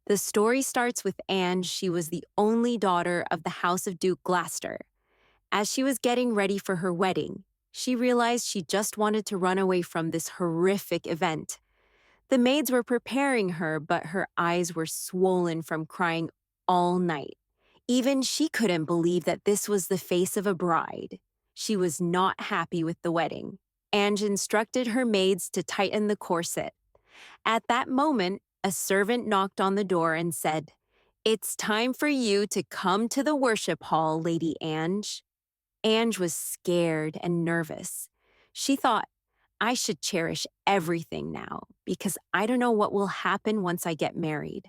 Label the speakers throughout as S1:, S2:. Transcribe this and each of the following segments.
S1: The story starts with Ange. She was the only daughter of the house of Duke Glaster. As she was getting ready for her wedding, she realized she just wanted to run away from this horrific event. The maids were preparing her, but her eyes were swollen from crying all night. Even she couldn't believe that this was the face of a bride. She was not happy with the wedding. Ange instructed her maids to tighten the corset. At that moment, a servant knocked on the door and said, "It's time for you to come to the worship hall, Lady Ange." Ange was scared and nervous. She thought, I should cherish everything now because I don't know what will happen once I get married.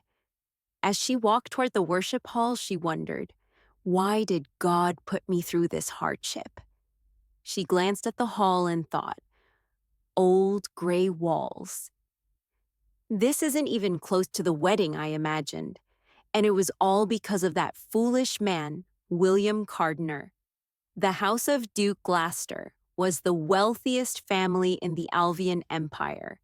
S1: As she walked toward the worship hall, she wondered, why did God put me through this hardship? She glanced at the hall and thought, old gray walls. This isn't even close to the wedding I imagined, and it was all because of that foolish man, William Cardiner. The house of Duke Glaster was the wealthiest family in the Alvian Empire,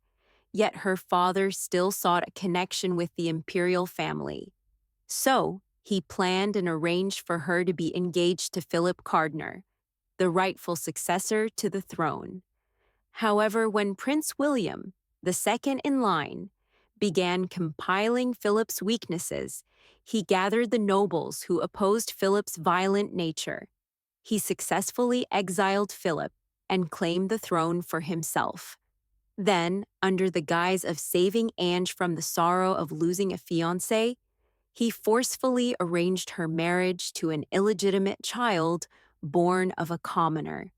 S1: yet her father still sought a connection with the imperial family. So, he planned and arranged for her to be engaged to Philip Cardiner, the rightful successor to the throne. However, when Prince William, the second in line, began compiling Philip's weaknesses, he gathered the nobles who opposed Philip's violent nature. He successfully exiled Philip and claimed the throne for himself. Then, under the guise of saving Ange from the sorrow of losing a fiancé, he forcefully arranged her marriage to an illegitimate child born of a commoner.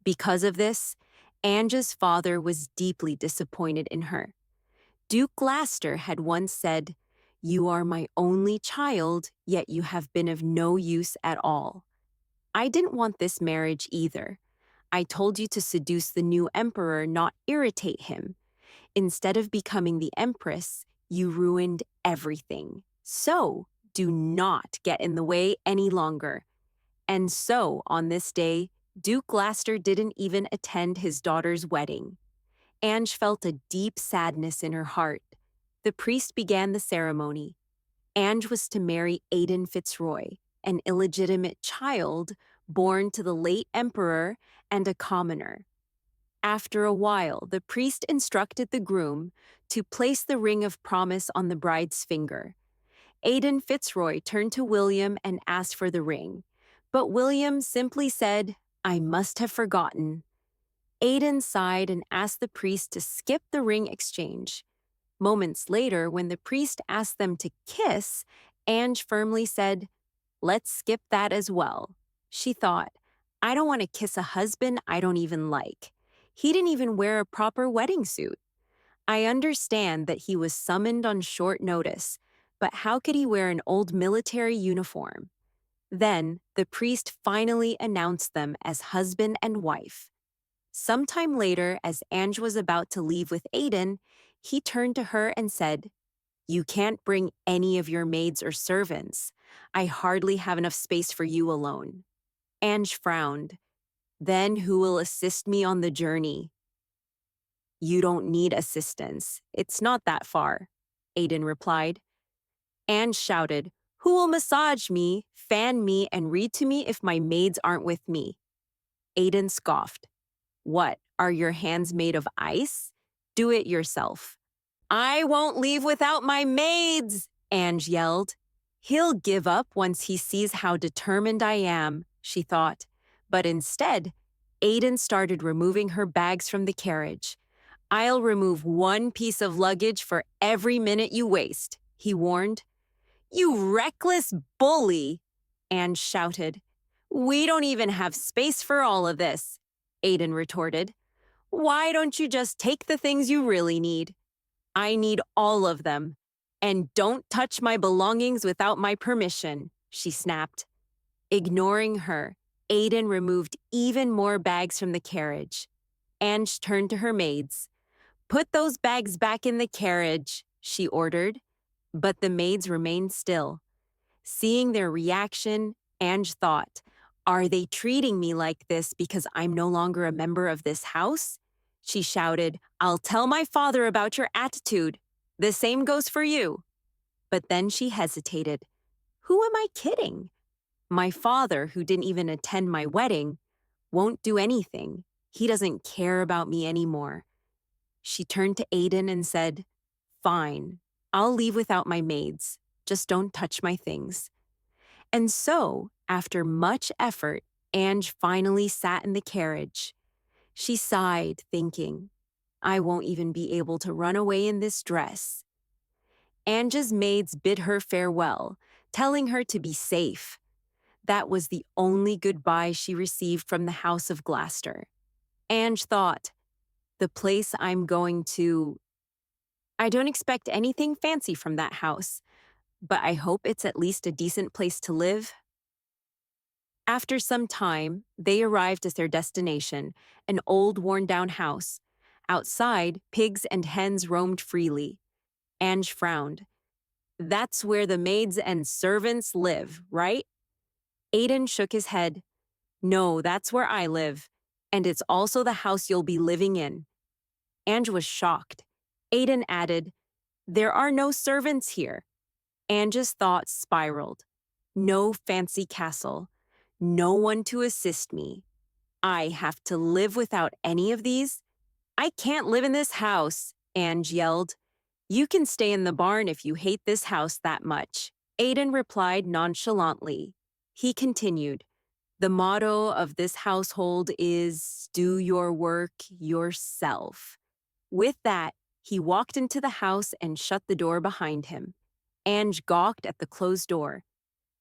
S1: Because of this, Ange's father was deeply disappointed in her. Duke Glaster had once said, "You are my only child, yet you have been of no use at all." I didn't want this marriage either. I told you to seduce the new emperor, not irritate him. Instead of becoming the empress, you ruined everything. So, do not get in the way any longer. And so, on this day, Duke Glaster didn't even attend his daughter's wedding. Ange felt a deep sadness in her heart. The priest began the ceremony. Ange was to marry Aiden Fitzroy, an illegitimate child born to the late emperor and a commoner. After a while, the priest instructed the groom to place the ring of promise on the bride's finger. Aiden Fitzroy turned to William and asked for the ring, but William simply said, "I must have forgotten." Aiden sighed and asked the priest to skip the ring exchange. Moments later, when the priest asked them to kiss, Ange firmly said, "Let's skip that as well." She thought, I don't want to kiss a husband I don't even like. He didn't even wear a proper wedding suit. I understand that he was summoned on short notice, but how could he wear an old military uniform? Then, the priest finally announced them as husband and wife. Sometime later, as Ange was about to leave with Aiden, he turned to her and said, "You can't bring any of your maids or servants. I hardly have enough space for you alone." Ange frowned. "Then who will assist me on the journey?" "You don't need assistance. It's not that far," Aiden replied. Ange shouted, "Who will massage me, fan me, and read to me if my maids aren't with me?" Aiden scoffed. "What, are your hands made of ice? Do it yourself." "I won't leave without my maids," Ange yelled. "He'll give up once he sees how determined I am," she thought. But instead, Aiden started removing her bags from the carriage. "I'll remove one piece of luggage for every minute you waste," he warned. "You reckless bully," Ange shouted. "We don't even have space for all of this," Aiden retorted. "Why don't you just take the things you really need?" "I need all of them. And don't touch my belongings without my permission," she snapped. Ignoring her, Aiden removed even more bags from the carriage. Ange turned to her maids. "Put those bags back in the carriage," she ordered. But the maids remained still. Seeing their reaction, Ange thought, "Are they treating me like this because I'm no longer a member of this house?" She shouted, "I'll tell my father about your attitude. The same goes for you." But then she hesitated. Who am I kidding? My father, who didn't even attend my wedding, won't do anything. He doesn't care about me anymore. She turned to Aiden and said, Fine, I'll leave without my maids. Just don't touch my things. And so, after much effort, Ange finally sat in the carriage. She sighed, thinking, I won't even be able to run away in this dress. Ange's maids bid her farewell, telling her to be safe. That was the only goodbye she received from the house of Glaster. Ange thought, the place I'm going to... I don't expect anything fancy from that house, but I hope it's at least a decent place to live. After some time, they arrived at their destination, an old worn-down house. Outside, pigs and hens roamed freely. Ange frowned. That's where the maids and servants live, right? Aiden shook his head. No, that's where I live, and it's also the house you'll be living in. Ange was shocked. Aiden added, There are no servants here. Ange's thoughts spiraled. No fancy castle. No one to assist me. I have to live without any of these? I can't live in this house, Ange yelled. You can stay in the barn if you hate this house that much. Aiden replied nonchalantly. He continued, The motto of this household is, do your work yourself. With that, he walked into the house and shut the door behind him. Ange gawked at the closed door.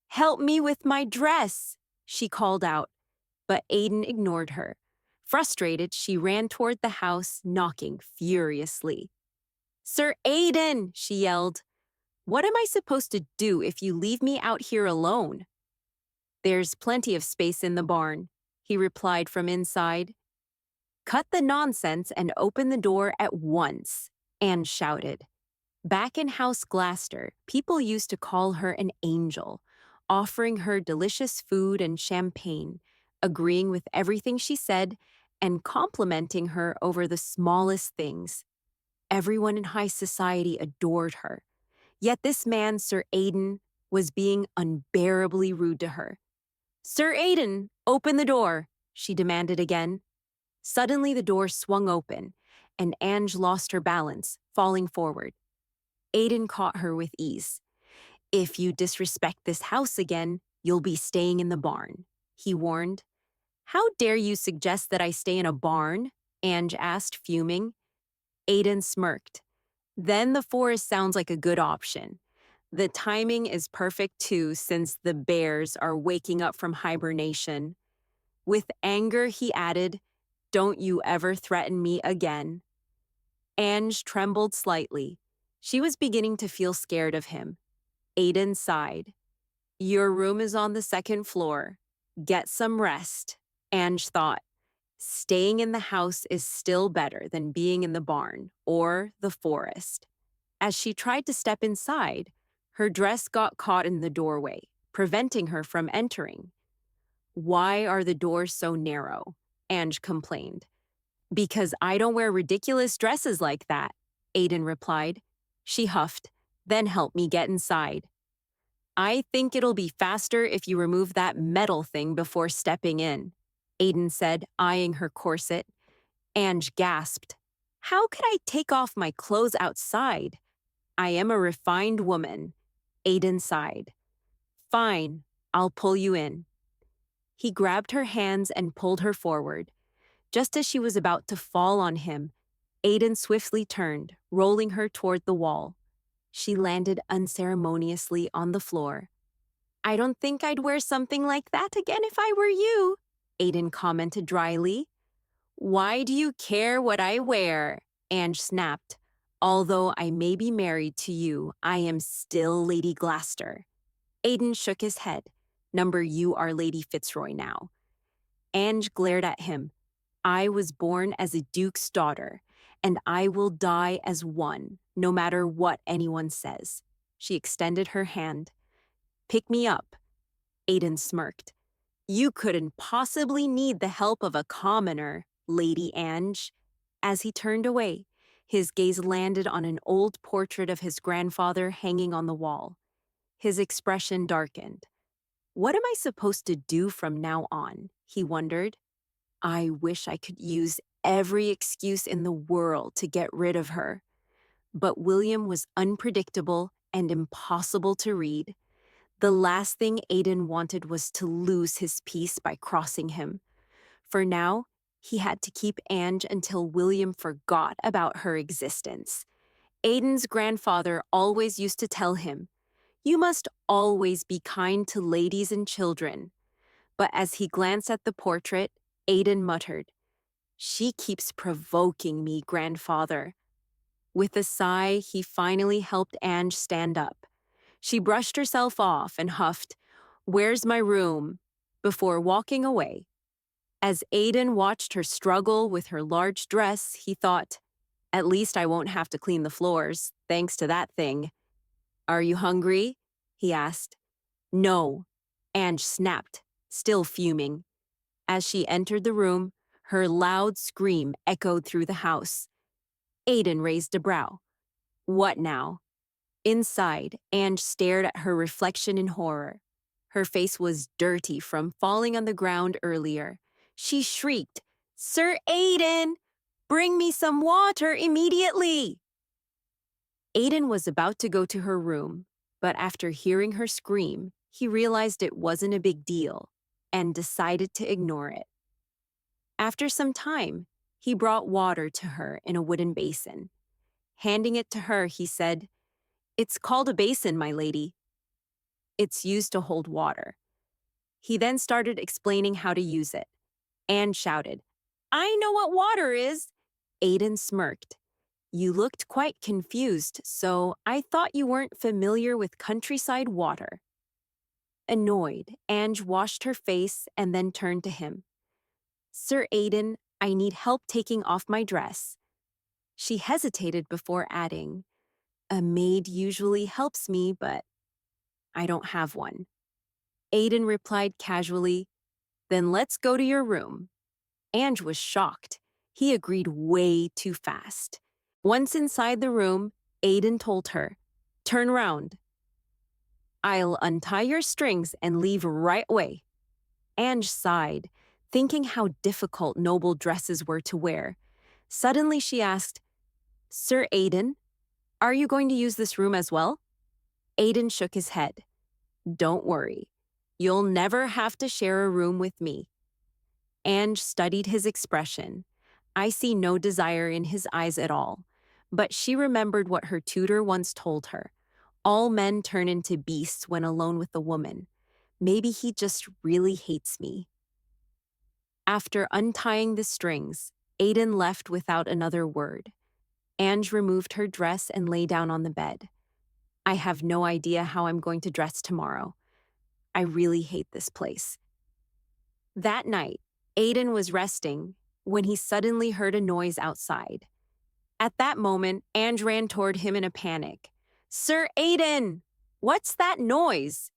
S1: Help me with my dress, she called out, but Aiden ignored her. Frustrated, she ran toward the house, knocking furiously. Sir Aiden, she yelled. What am I supposed to do if you leave me out here alone? There's plenty of space in the barn, he replied from inside. Cut the nonsense and open the door at once, Anne shouted. Back in House Glaster, people used to call her an angel, offering her delicious food and champagne, agreeing with everything she said, and complimenting her over the smallest things. Everyone in high society adored her. Yet this man, Sir Aiden, was being unbearably rude to her. Sir Aiden, open the door, she demanded again. Suddenly the door swung open, and Ange lost her balance, falling forward. Aiden caught her with ease. If you disrespect this house again, you'll be staying in the barn, he warned. How dare you suggest that I stay in a barn? Ange asked, fuming. Aiden smirked. Then the forest sounds like a good option. The timing is perfect too, since the bears are waking up from hibernation. With anger, he added, Don't you ever threaten me again. Ange trembled slightly. She was beginning to feel scared of him. Aiden sighed. Your room is on the second floor. Get some rest, Ange thought. Staying in the house is still better than being in the barn or the forest. As she tried to step inside, her dress got caught in the doorway, preventing her from entering. Why are the doors so narrow? Ange complained. Because I don't wear ridiculous dresses like that, Aiden replied. She huffed. Then help me get inside. I think it'll be faster if you remove that metal thing before stepping in, Aiden said, eyeing her corset. Ange gasped. How could I take off my clothes outside? I am a refined woman, Aiden sighed. Fine, I'll pull you in. He grabbed her hands and pulled her forward. Just as she was about to fall on him, Aiden swiftly turned, rolling her toward the wall. She landed unceremoniously on the floor. I don't think I'd wear something like that again if I were you, Aiden commented dryly. Why do you care what I wear? Ange snapped. Although I may be married to you, I am still Lady Glaster. Aiden shook his head. You are Lady Fitzroy now. Ange glared at him. I was born as a duke's daughter, and I will die as one, no matter what anyone says. She extended her hand. Pick me up. Aiden smirked. You couldn't possibly need the help of a commoner, Lady Ange. As he turned away, His gaze landed on an old portrait of his grandfather hanging on the wall. His expression darkened. What am I supposed to do from now on? He wondered. I wish I could use every excuse in the world to get rid of her. But William was unpredictable and impossible to read. The last thing Aiden wanted was to lose his peace by crossing him. For now, he had to keep Ange until William forgot about her existence. Aiden's grandfather always used to tell him, "You must always be kind to ladies and children." But as he glanced at the portrait, Aiden muttered, "She keeps provoking me, grandfather." With a sigh, he finally helped Ange stand up. She brushed herself off and huffed, "Where's my room?" before walking away. As Aiden watched her struggle with her large dress, he thought, "At least I won't have to clean the floors, thanks to that thing." "Are you hungry?" he asked. "No," Ange snapped, still fuming. As she entered the room, her loud scream echoed through the house. Aiden raised a brow. "What now?" Inside, Ange stared at her reflection in horror. Her face was dirty from falling on the ground earlier. She shrieked, "Sir Aiden, bring me some water immediately!" Aiden was about to go to her room, but after hearing her scream, he realized it wasn't a big deal and decided to ignore it. After some time, he brought water to her in a wooden basin. Handing it to her, he said, "It's called a basin, my lady. It's used to hold water." He then started explaining how to use it. Anne shouted, "I know what water is!" Aiden smirked. "You looked quite confused, so I thought you weren't familiar with countryside water." Annoyed, Ange washed her face and then turned to him. "Sir Aiden, I need help taking off my dress." She hesitated before adding, "A maid usually helps me, but I don't have one." Aiden replied casually, "Then let's go to your room." Ange was shocked. He agreed way too fast. Once inside the room, Aiden told her, "Turn round." "I'll untie your strings and leave right away." Ange sighed, thinking how difficult noble dresses were to wear. Suddenly she asked, "Sir Aiden, are you going to use this room as well?" Aiden shook his head. "Don't worry. You'll never have to share a room with me." Ange studied his expression. I see no desire in his eyes at all. But she remembered what her tutor once told her. All men turn into beasts when alone with a woman. Maybe he just really hates me. After untying the strings, Aiden left without another word. Ange removed her dress and lay down on the bed. "I have no idea how I'm going to dress tomorrow. I really hate this place." That night, Aiden was resting when he suddenly heard a noise outside. At that moment, Ange ran toward him in a panic. "Sir Aiden, what's that noise?"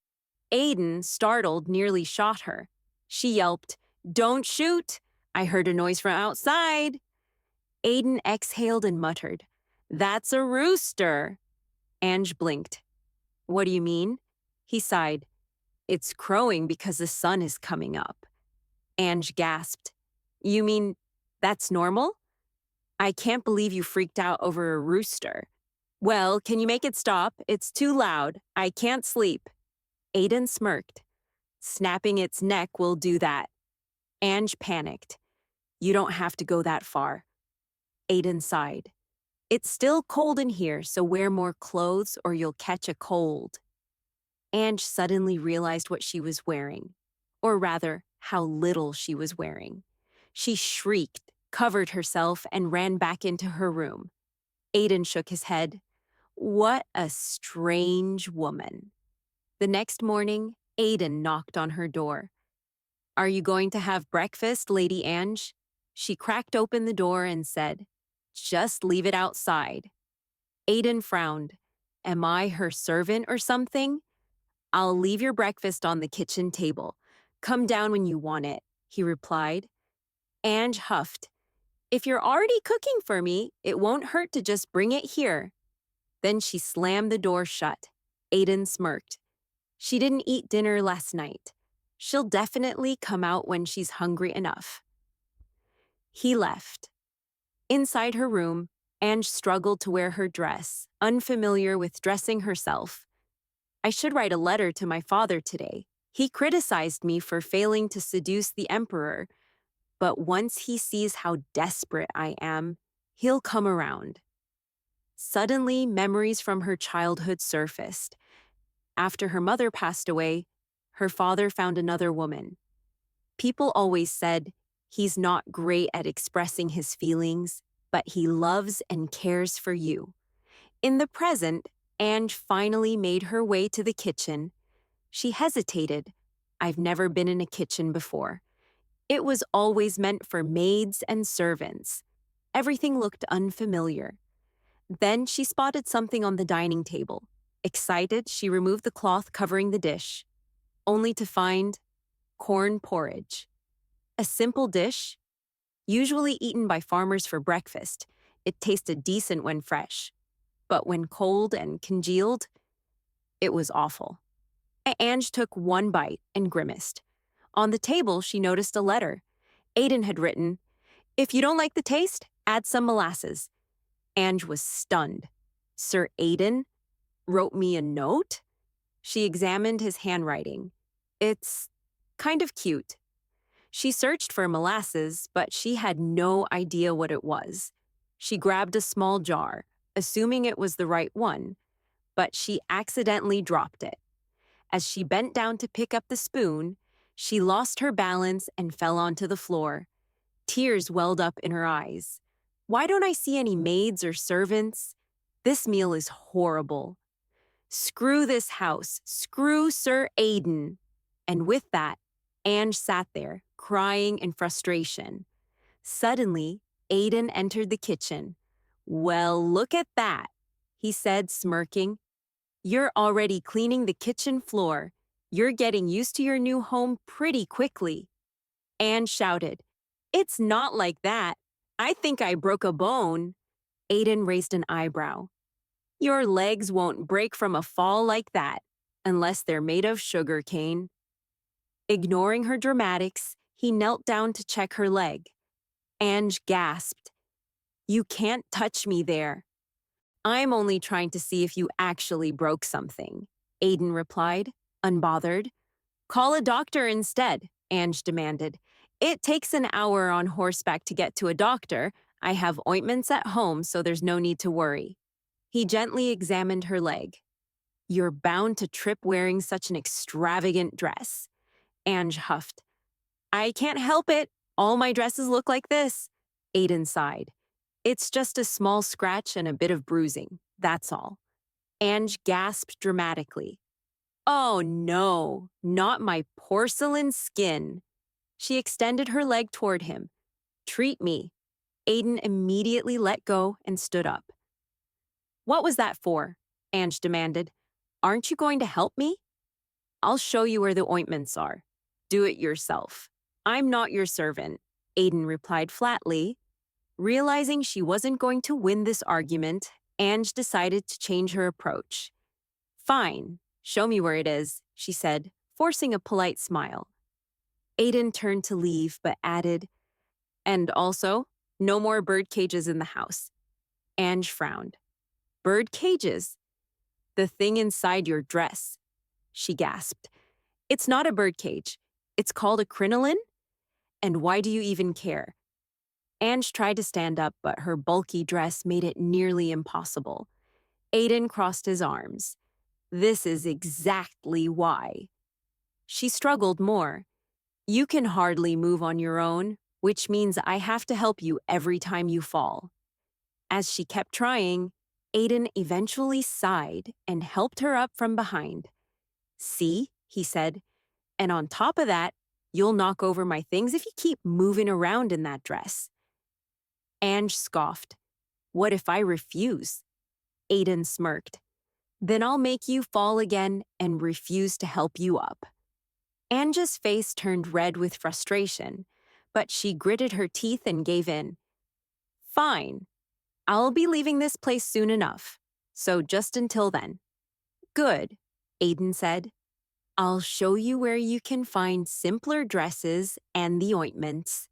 S1: Aiden, startled, nearly shot her. She yelped, "Don't shoot! I heard a noise from outside." Aiden exhaled and muttered, "That's a rooster." Ange blinked. "What do you mean?" He sighed, "It's crowing because the sun is coming up." Ange gasped, "You mean that's normal? I can't believe you freaked out over a rooster." "Well, can you make it stop? It's too loud. I can't sleep." Aiden smirked. "Snapping its neck will do that." Ange panicked. "You don't have to go that far." Aiden sighed. "It's still cold in here, so wear more clothes or you'll catch a cold." Ange suddenly realized what she was wearing, or rather, how little she was wearing. She shrieked, covered herself, and ran back into her room. Aiden shook his head. What a strange woman. The next morning, Aiden knocked on her door. "Are you going to have breakfast, Lady Ange?" She cracked open the door and said, "Just leave it outside." Aiden frowned. "Am I her servant or something?" "I'll leave your breakfast on the kitchen table. Come down when you want it," he replied. Ange huffed. If you're already cooking for me, it won't hurt to just bring it here. Then she slammed the door shut. Aiden smirked. She didn't eat dinner last night. She'll definitely come out when she's hungry enough. He left. Inside her room, Ange struggled to wear her dress, unfamiliar with dressing herself. I should write a letter to my father today. He criticized me for failing to seduce the emperor, but once he sees how desperate I am, he'll come around. Suddenly, memories from her childhood surfaced. After her mother passed away, her father found another woman. People always said, he's not great at expressing his feelings, but he loves and cares for you. In the present, Ange finally made her way to the kitchen. She hesitated. I've never been in a kitchen before. It was always meant for maids and servants. Everything looked unfamiliar. Then she spotted something on the dining table. Excited, she removed the cloth covering the dish, only to find corn porridge. A simple dish, usually eaten by farmers for breakfast. It tasted decent when fresh, but when cold and congealed, it was awful. Ange took one bite and grimaced. On the table, she noticed a letter. Aiden had written, "If you don't like the taste, add some molasses." Ange was stunned. Sir Aiden wrote me a note? She examined his handwriting. It's kind of cute. She searched for molasses, but she had no idea what it was. She grabbed a small jar, assuming it was the right one, but she accidentally dropped it. As she bent down to pick up the spoon, she lost her balance and fell onto the floor. Tears welled up in her eyes. Why don't I see any maids or servants? This meal is horrible. Screw this house. Screw Sir Aiden. And with that, Ange sat there, crying in frustration. Suddenly, Aiden entered the kitchen. "Well, look at that," he said, smirking. "You're already cleaning the kitchen floor. You're getting used to your new home pretty quickly." Anne shouted, "It's not like that. I think I broke a bone." Aiden raised an eyebrow. "Your legs won't break from a fall like that, unless they're made of sugar cane." Ignoring her dramatics, he knelt down to check her leg. Ange gasped, "You can't touch me there." "I'm only trying to see if you actually broke something," Aiden replied, unbothered. "Call a doctor instead," Ange demanded. "It takes an hour on horseback to get to a doctor. I have ointments at home, so there's no need to worry." He gently examined her leg. "You're bound to trip wearing such an extravagant dress." Ange huffed. "I can't help it. All my dresses look like this." Aiden sighed. "It's just a small scratch and a bit of bruising, that's all." Ange gasped dramatically. "Oh no, not my porcelain skin." She extended her leg toward him. "Treat me." Aiden immediately let go and stood up. "What was that for?" Ange demanded. "Aren't you going to help me?" "I'll show you where the ointments are. Do it yourself." "I'm not your servant," Aiden replied flatly. Realizing she wasn't going to win this argument, Ange decided to change her approach. "Fine, show me where it is," she said, forcing a polite smile. Aiden turned to leave, but added, "And also, no more bird cages in the house." Ange frowned. "Bird cages?" "The thing inside your dress," she gasped. "It's not a bird cage. It's called a crinoline? And why do you even care?" Ange tried to stand up, but her bulky dress made it nearly impossible. Aiden crossed his arms. "This is exactly why." She struggled more. "You can hardly move on your own, which means I have to help you every time you fall." As she kept trying, Aiden eventually sighed and helped her up from behind. "See," he said, "and on top of that, you'll knock over my things if you keep moving around in that dress." Ange scoffed. "What if I refuse?" Aiden smirked. "Then I'll make you fall again and refuse to help you up." Ange's face turned red with frustration, but she gritted her teeth and gave in. Fine. I'll be leaving this place soon enough. So just until then. Good, Aiden said. I'll show you where you can find simpler dresses and the ointments.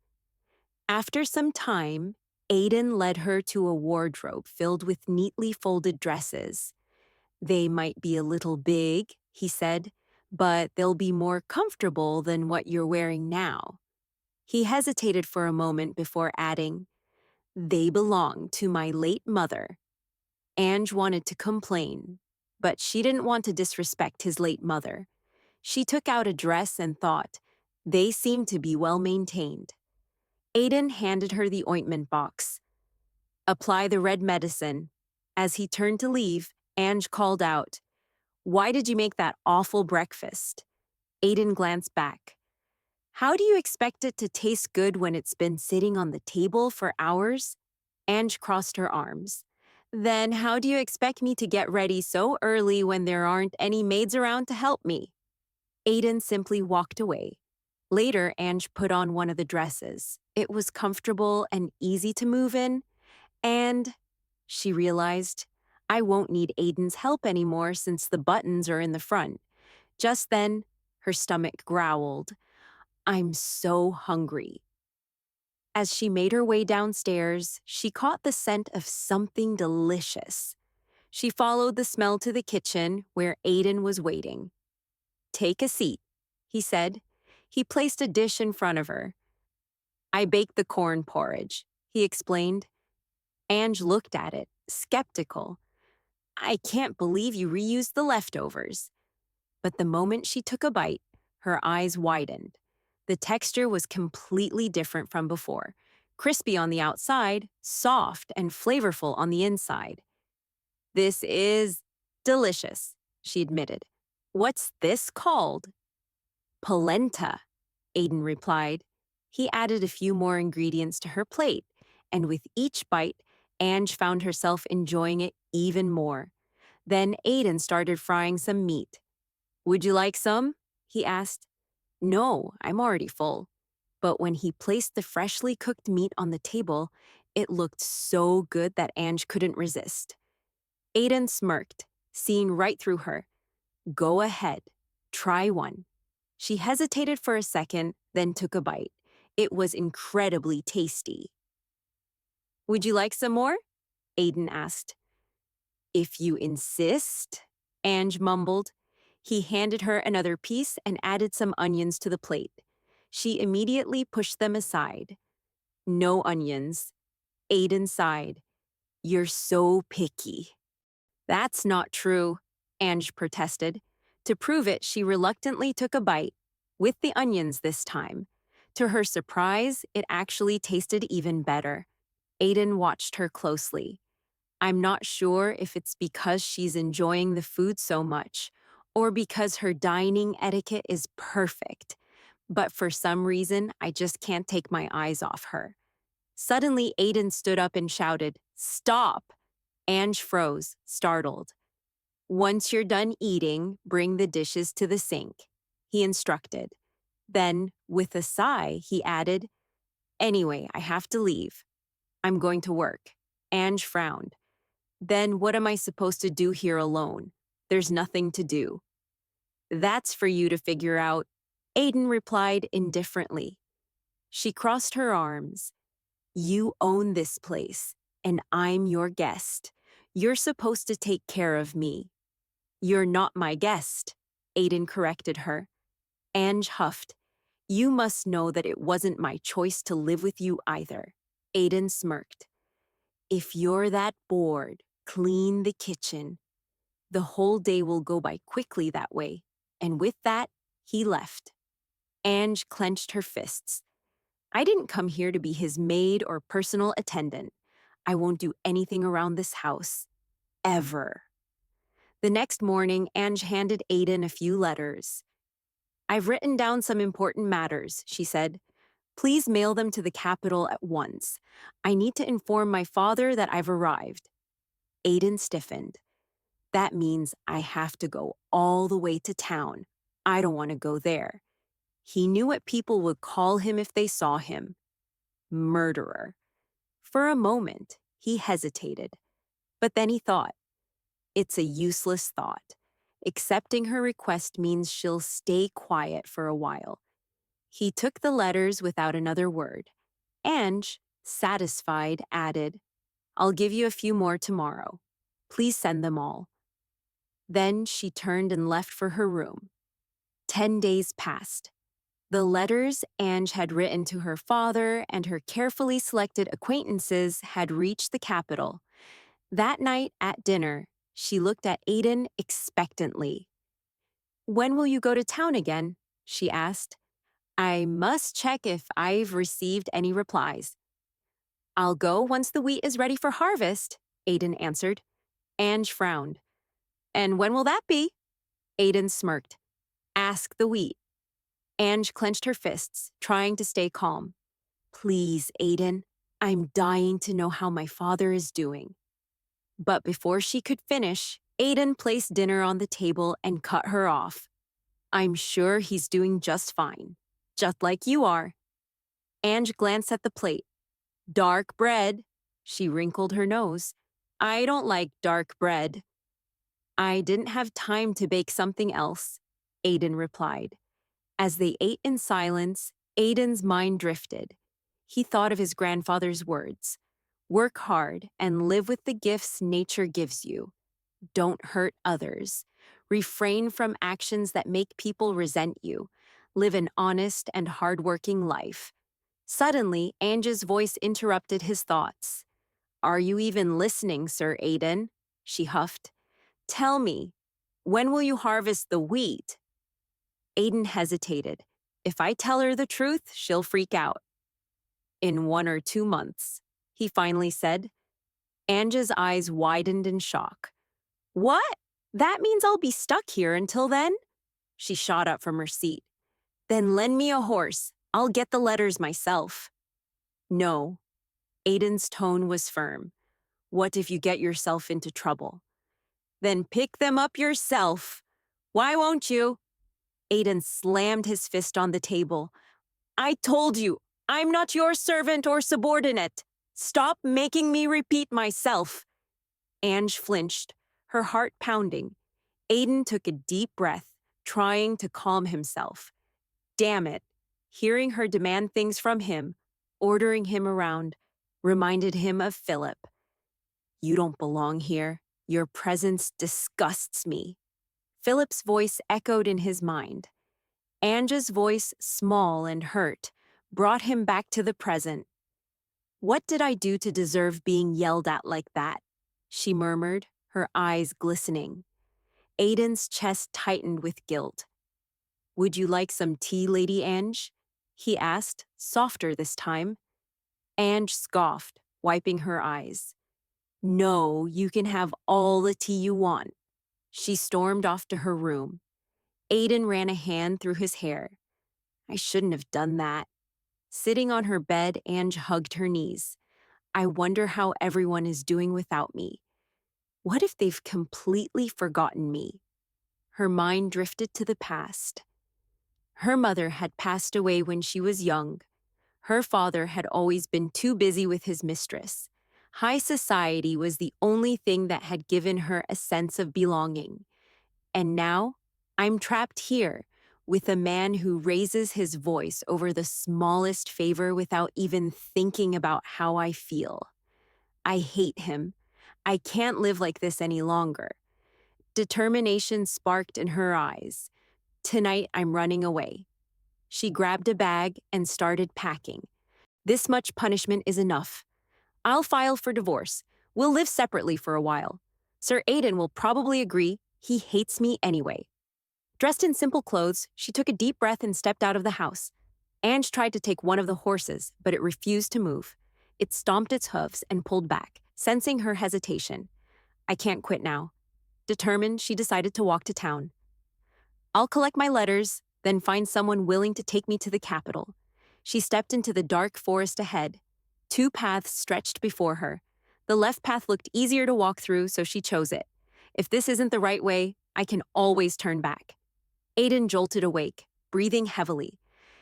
S1: After some time, Aiden led her to a wardrobe filled with neatly folded dresses. They might be a little big, he said, but they'll be more comfortable than what you're wearing now. He hesitated for a moment before adding, they belong to my late mother. Ange wanted to complain, but she didn't want to disrespect his late mother. She took out a dress and thought, they seem to be well maintained. Aiden handed her the ointment box. Apply the red medicine. As he turned to leave, Ange called out, why did you make that awful breakfast? Aiden glanced back. How do you expect it to taste good when it's been sitting on the table for hours? Ange crossed her arms. Then how do you expect me to get ready so early when there aren't any maids around to help me? Aiden simply walked away. Later, Ange put on one of the dresses. It was comfortable and easy to move in, and she realized, I won't need Aiden's help anymore since the buttons are in the front. Just then, her stomach growled. I'm so hungry. As she made her way downstairs, she caught the scent of something delicious. She followed the smell to the kitchen where Aiden was waiting. Take a seat, he said. He placed a dish in front of her. I baked the corn porridge, he explained. Ange looked at it, skeptical. I can't believe you reused the leftovers. But the moment she took a bite, her eyes widened. The texture was completely different from before. Crispy on the outside, soft and flavorful on the inside. This is delicious, she admitted. What's this called? Polenta, Aiden replied. He added a few more ingredients to her plate, and with each bite, Ange found herself enjoying it even more. Then Aiden started frying some meat. Would you like some? He asked. No, I'm already full. But when he placed the freshly cooked meat on the table, it looked so good that Ange couldn't resist. Aiden smirked, seeing right through her. Go ahead, try one. She hesitated for a second, then took a bite. It was incredibly tasty. Would you like some more? Aiden asked. If you insist, Ange mumbled. He handed her another piece and added some onions to the plate. She immediately pushed them aside. No onions. Aiden sighed. You're so picky. That's not true, Ange protested. To prove it, she reluctantly took a bite, with the onions this time. To her surprise, it actually tasted even better. Aiden watched her closely. I'm not sure if it's because she's enjoying the food so much, or because her dining etiquette is perfect. But for some reason, I just can't take my eyes off her. Suddenly, Aiden stood up and shouted, Stop! Ange froze, startled. Once you're done eating, bring the dishes to the sink, he instructed. Then, with a sigh, he added, Anyway, I have to leave. I'm going to work. Ange frowned. Then what am I supposed to do here alone? There's nothing to do. That's for you to figure out, Aiden replied indifferently. She crossed her arms. You own this place, and I'm your guest. You're supposed to take care of me. You're not my guest, Aiden corrected her. Ange huffed. You must know that it wasn't my choice to live with you either. Aiden smirked. If you're that bored, clean the kitchen. The whole day will go by quickly that way. And with that, he left. Ange clenched her fists. I didn't come here to be his maid or personal attendant. I won't do anything around this house. Ever. The next morning, Ange handed Aiden a few letters. I've written down some important matters, she said. Please mail them to the capital at once. I need to inform my father that I've arrived. Aiden stiffened. That means I have to go all the way to town. I don't want to go there. He knew what people would call him if they saw him. Murderer. For a moment, he hesitated, but then he thought, it's a useless thought. Accepting her request means she'll stay quiet for a while. He took the letters without another word. Ange, satisfied, added, I'll give you a few more tomorrow. Please send them all. Then she turned and left for her room. 10 days passed. The letters Ange had written to her father and her carefully selected acquaintances had reached the capital. That night at dinner, she looked at Aiden expectantly. When will you go to town again? She asked. I must check if I've received any replies. I'll go once the wheat is ready for harvest, Aiden answered. Ange frowned. And when will that be? Aiden smirked. Ask the wheat. Ange clenched her fists, trying to stay calm. Please, Aiden, I'm dying to know how my father is doing. But before she could finish, Aiden placed dinner on the table and cut her off. I'm sure he's doing just fine, just like you are. Ange glanced at the plate. Dark bread. She wrinkled her nose. I don't like dark bread. I didn't have time to bake something else, Aiden replied. As they ate in silence, Aiden's mind drifted. He thought of his grandfather's words. Work hard and live with the gifts nature gives you. Don't hurt others. Refrain from actions that make people resent you. Live an honest and hardworking life. Suddenly, Ange's voice interrupted his thoughts. Are you even listening, Sir Aiden? She huffed. Tell me, when will you harvest the wheat? Aiden hesitated. If I tell her the truth, she'll freak out. In 1 or 2 months, he finally said. Ange's eyes widened in shock. What? That means I'll be stuck here until then? She shot up from her seat. Then lend me a horse. I'll get the letters myself. No. Aiden's tone was firm. What if you get yourself into trouble? Then pick them up yourself. Why won't you? Aiden slammed his fist on the table. I told you, I'm not your servant or subordinate. Stop making me repeat myself. Ange flinched, her heart pounding. Aiden took a deep breath, trying to calm himself. Damn it. Hearing her demand things from him, ordering him around, reminded him of Philip. You don't belong here. Your presence disgusts me. Philip's voice echoed in his mind. Ange's voice, small and hurt, brought him back to the present. What did I do to deserve being yelled at like that? She murmured, her eyes glistening. Aiden's chest tightened with guilt. Would you like some tea, Lady Ange? He asked, softer this time. Ange scoffed, wiping her eyes. No, you can have all the tea you want. She stormed off to her room. Aiden ran a hand through his hair. I shouldn't have done that. Sitting on her bed, Ange hugged her knees. I wonder how everyone is doing without me. What if they've completely forgotten me? Her mind drifted to the past. Her mother had passed away when she was young. Her father had always been too busy with his mistress. High society was the only thing that had given her a sense of belonging. And now, I'm trapped here, with a man who raises his voice over the smallest favor without even thinking about how I feel. I hate him. I can't live like this any longer. Determination sparked in her eyes. Tonight, I'm running away. She grabbed a bag and started packing. This much punishment is enough. I'll file for divorce. We'll live separately for a while. Sir Aiden will probably agree. He hates me anyway. Dressed in simple clothes, she took a deep breath and stepped out of the house. Ange tried to take one of the horses, but it refused to move. It stomped its hooves and pulled back, sensing her hesitation. I can't quit now. Determined, she decided to walk to town. I'll collect my letters, then find someone willing to take me to the capital. She stepped into the dark forest ahead. 2 paths stretched before her. The left path looked easier to walk through, so she chose it. If this isn't the right way, I can always turn back. Aiden jolted awake, breathing heavily.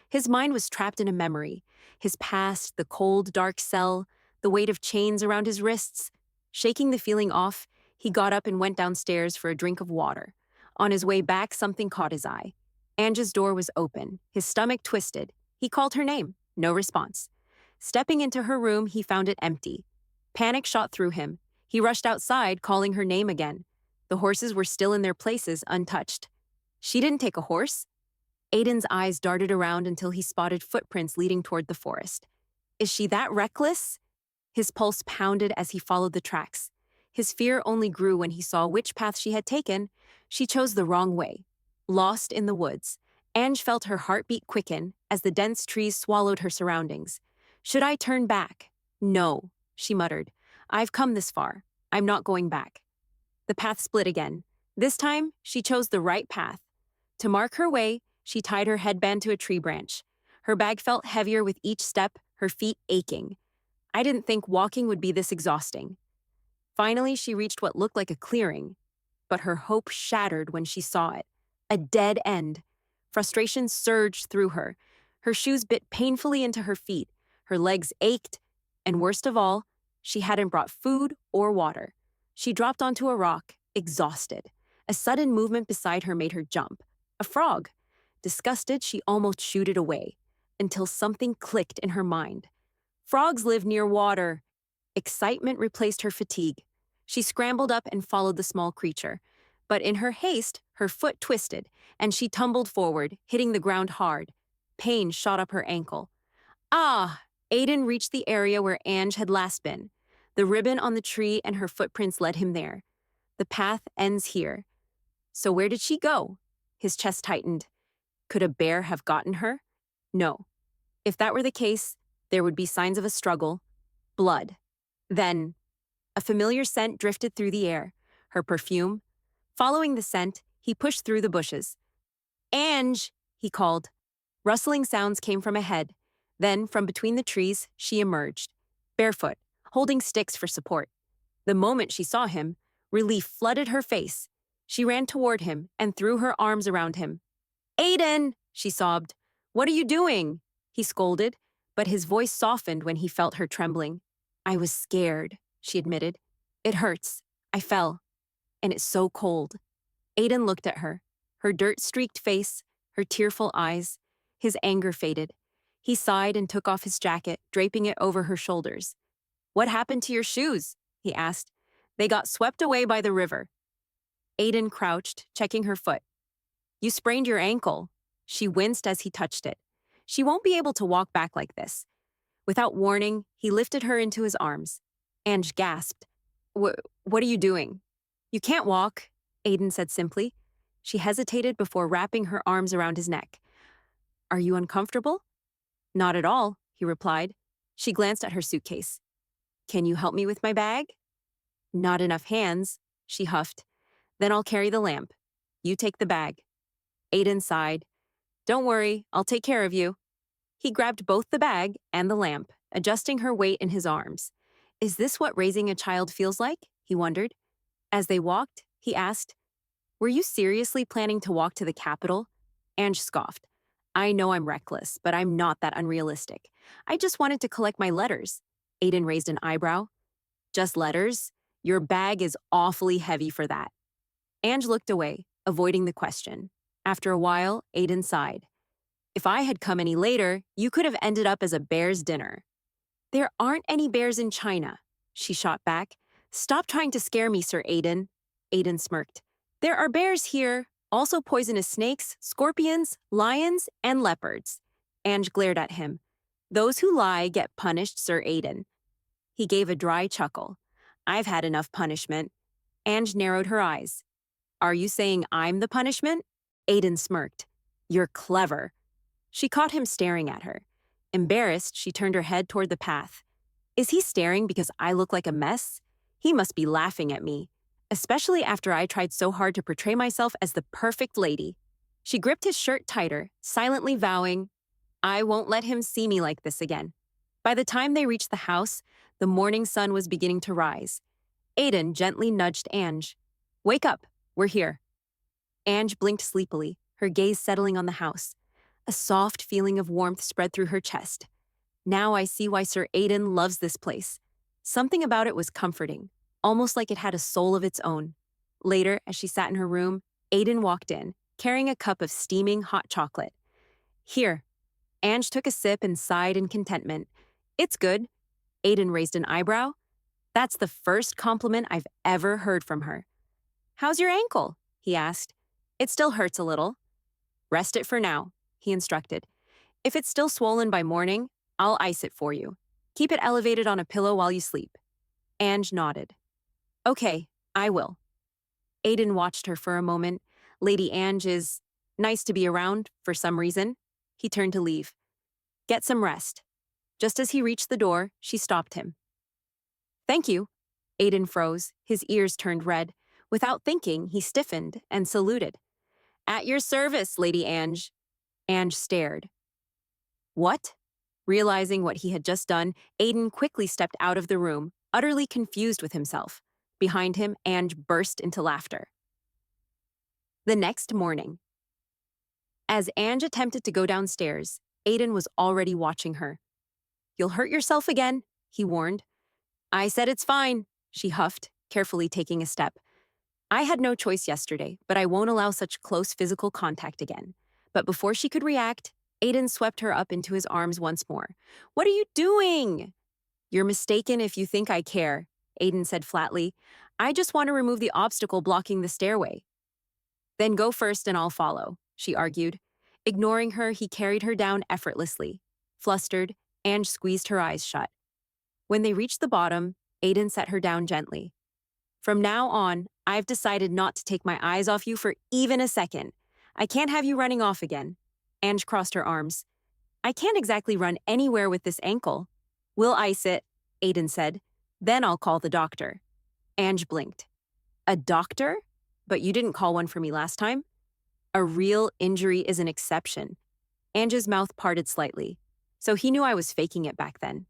S1: His mind was trapped in a memory. His past, the cold, dark cell, the weight of chains around his wrists. Shaking the feeling off, he got up and went downstairs for a drink of water. On his way back, something caught his eye. Ange's door was open, his stomach twisted. He called her name, no response. Stepping into her room, he found it empty. Panic shot through him. He rushed outside, calling her name again. The horses were still in their places, untouched. She didn't take a horse? Aiden's eyes darted around until he spotted footprints leading toward the forest. Is she that reckless? His pulse pounded as he followed the tracks. His fear only grew when he saw which path she had taken. She chose the wrong way. Lost in the woods, Ange felt her heartbeat quicken as the dense trees swallowed her surroundings. Should I turn back? No, she muttered. I've come this far. I'm not going back. The path split again. This time, she chose the right path. To mark her way, she tied her headband to a tree branch. Her bag felt heavier with each step, her feet aching. I didn't think walking would be this exhausting. Finally, she reached what looked like a clearing, but her hope shattered when she saw it. A dead end. Frustration surged through her. Her shoes bit painfully into her feet. Her legs ached, and worst of all, she hadn't brought food or water. She dropped onto a rock, exhausted. A sudden movement beside her made her jump. A frog. Disgusted, she almost shooed it away, until something clicked in her mind. Frogs live near water. Excitement replaced her fatigue. She scrambled up and followed the small creature. But in her haste, her foot twisted, and she tumbled forward, hitting the ground hard. Pain shot up her ankle. Ah! Aiden reached the area where Ange had last been. The ribbon on the tree and her footprints led him there. The path ends here. So where did she go? His chest tightened. Could a bear have gotten her? No. If that were the case, there would be signs of a struggle. Blood. Then, a familiar scent drifted through the air. Her perfume. Following the scent, he pushed through the bushes. Ange, he called. Rustling sounds came from ahead. Then, from between the trees, she emerged, barefoot, holding sticks for support. The moment she saw him, relief flooded her face. She ran toward him and threw her arms around him. Aiden, she sobbed. What are you doing? He scolded, but his voice softened when he felt her trembling. I was scared, she admitted. It hurts. I fell. And it's so cold. Aiden looked at her, her dirt-streaked face, her tearful eyes. His anger faded. He sighed and took off his jacket, draping it over her shoulders. What happened to your shoes? He asked. They got swept away by the river. Aiden crouched, checking her foot. You sprained your ankle. She winced as he touched it. She won't be able to walk back like this. Without warning, he lifted her into his arms. Ange gasped. What are you doing? You can't walk, Aiden said simply. She hesitated before wrapping her arms around his neck. Are you uncomfortable? Not at all, he replied. She glanced at her suitcase. Can you help me with my bag? Not enough hands, she huffed. Then I'll carry the lamp. You take the bag. Aiden sighed. Don't worry, I'll take care of you. He grabbed both the bag and the lamp, adjusting her weight in his arms. Is this what raising a child feels like? He wondered. As they walked, he asked, Were you seriously planning to walk to the capital? Ange scoffed. I know I'm reckless, but I'm not that unrealistic. I just wanted to collect my letters. Aiden raised an eyebrow. Just letters? Your bag is awfully heavy for that. Ange looked away, avoiding the question. After a while, Aiden sighed. If I had come any later, you could have ended up as a bear's dinner. There aren't any bears in China, she shot back. Stop trying to scare me, Sir Aiden. Aiden smirked. There are bears here, also poisonous snakes, scorpions, lions, and leopards. Ange glared at him. Those who lie get punished, Sir Aiden. He gave a dry chuckle. I've had enough punishment. Ange narrowed her eyes. Are you saying I'm the punishment? Aiden smirked. You're clever. She caught him staring at her. Embarrassed, she turned her head toward the path. Is he staring because I look like a mess? He must be laughing at me, especially after I tried so hard to portray myself as the perfect lady. She gripped his shirt tighter, silently vowing, I won't let him see me like this again. By the time they reached the house, the morning sun was beginning to rise. Aiden gently nudged Ange. Wake up, we're here. Ange blinked sleepily, her gaze settling on the house. A soft feeling of warmth spread through her chest. Now I see why Sir Aiden loves this place. Something about it was comforting, almost like it had a soul of its own. Later, as she sat in her room, Aiden walked in, carrying a cup of steaming hot chocolate. Here. Ange took a sip and sighed in contentment. It's good. Aiden raised an eyebrow. That's the first compliment I've ever heard from her. How's your ankle? He asked. It still hurts a little. Rest it for now, he instructed. If it's still swollen by morning, I'll ice it for you. Keep it elevated on a pillow while you sleep. Ange nodded. Okay, I will. Aiden watched her for a moment. Lady Ange is nice to be around for some reason. He turned to leave. Get some rest. Just as he reached the door, she stopped him. Thank you. Aiden froze, his ears turned red. Without thinking, he stiffened and saluted. At your service, Lady Ange. Ange stared. What? Realizing what he had just done, Aiden quickly stepped out of the room, utterly confused with himself. Behind him, Ange burst into laughter. The next morning. As Ange attempted to go downstairs, Aiden was already watching her. You'll hurt yourself again, he warned. I said it's fine, she huffed, carefully taking a step. I had no choice yesterday, but I won't allow such close physical contact again. But before she could react, Aiden swept her up into his arms once more. What are you doing? You're mistaken if you think I care, Aiden said flatly. I just want to remove the obstacle blocking the stairway. Then go first and I'll follow, she argued. Ignoring her, he carried her down effortlessly. Flustered, Ange squeezed her eyes shut. When they reached the bottom, Aiden set her down gently. From now on, I've decided not to take my eyes off you for even a second. I can't have you running off again. Ange crossed her arms. I can't exactly run anywhere with this ankle. We'll ice it, Aiden said. Then I'll call the doctor. Ange blinked. A doctor? But you didn't call one for me last time. A real injury is an exception. Ange's mouth parted slightly, so he knew I was faking it back then.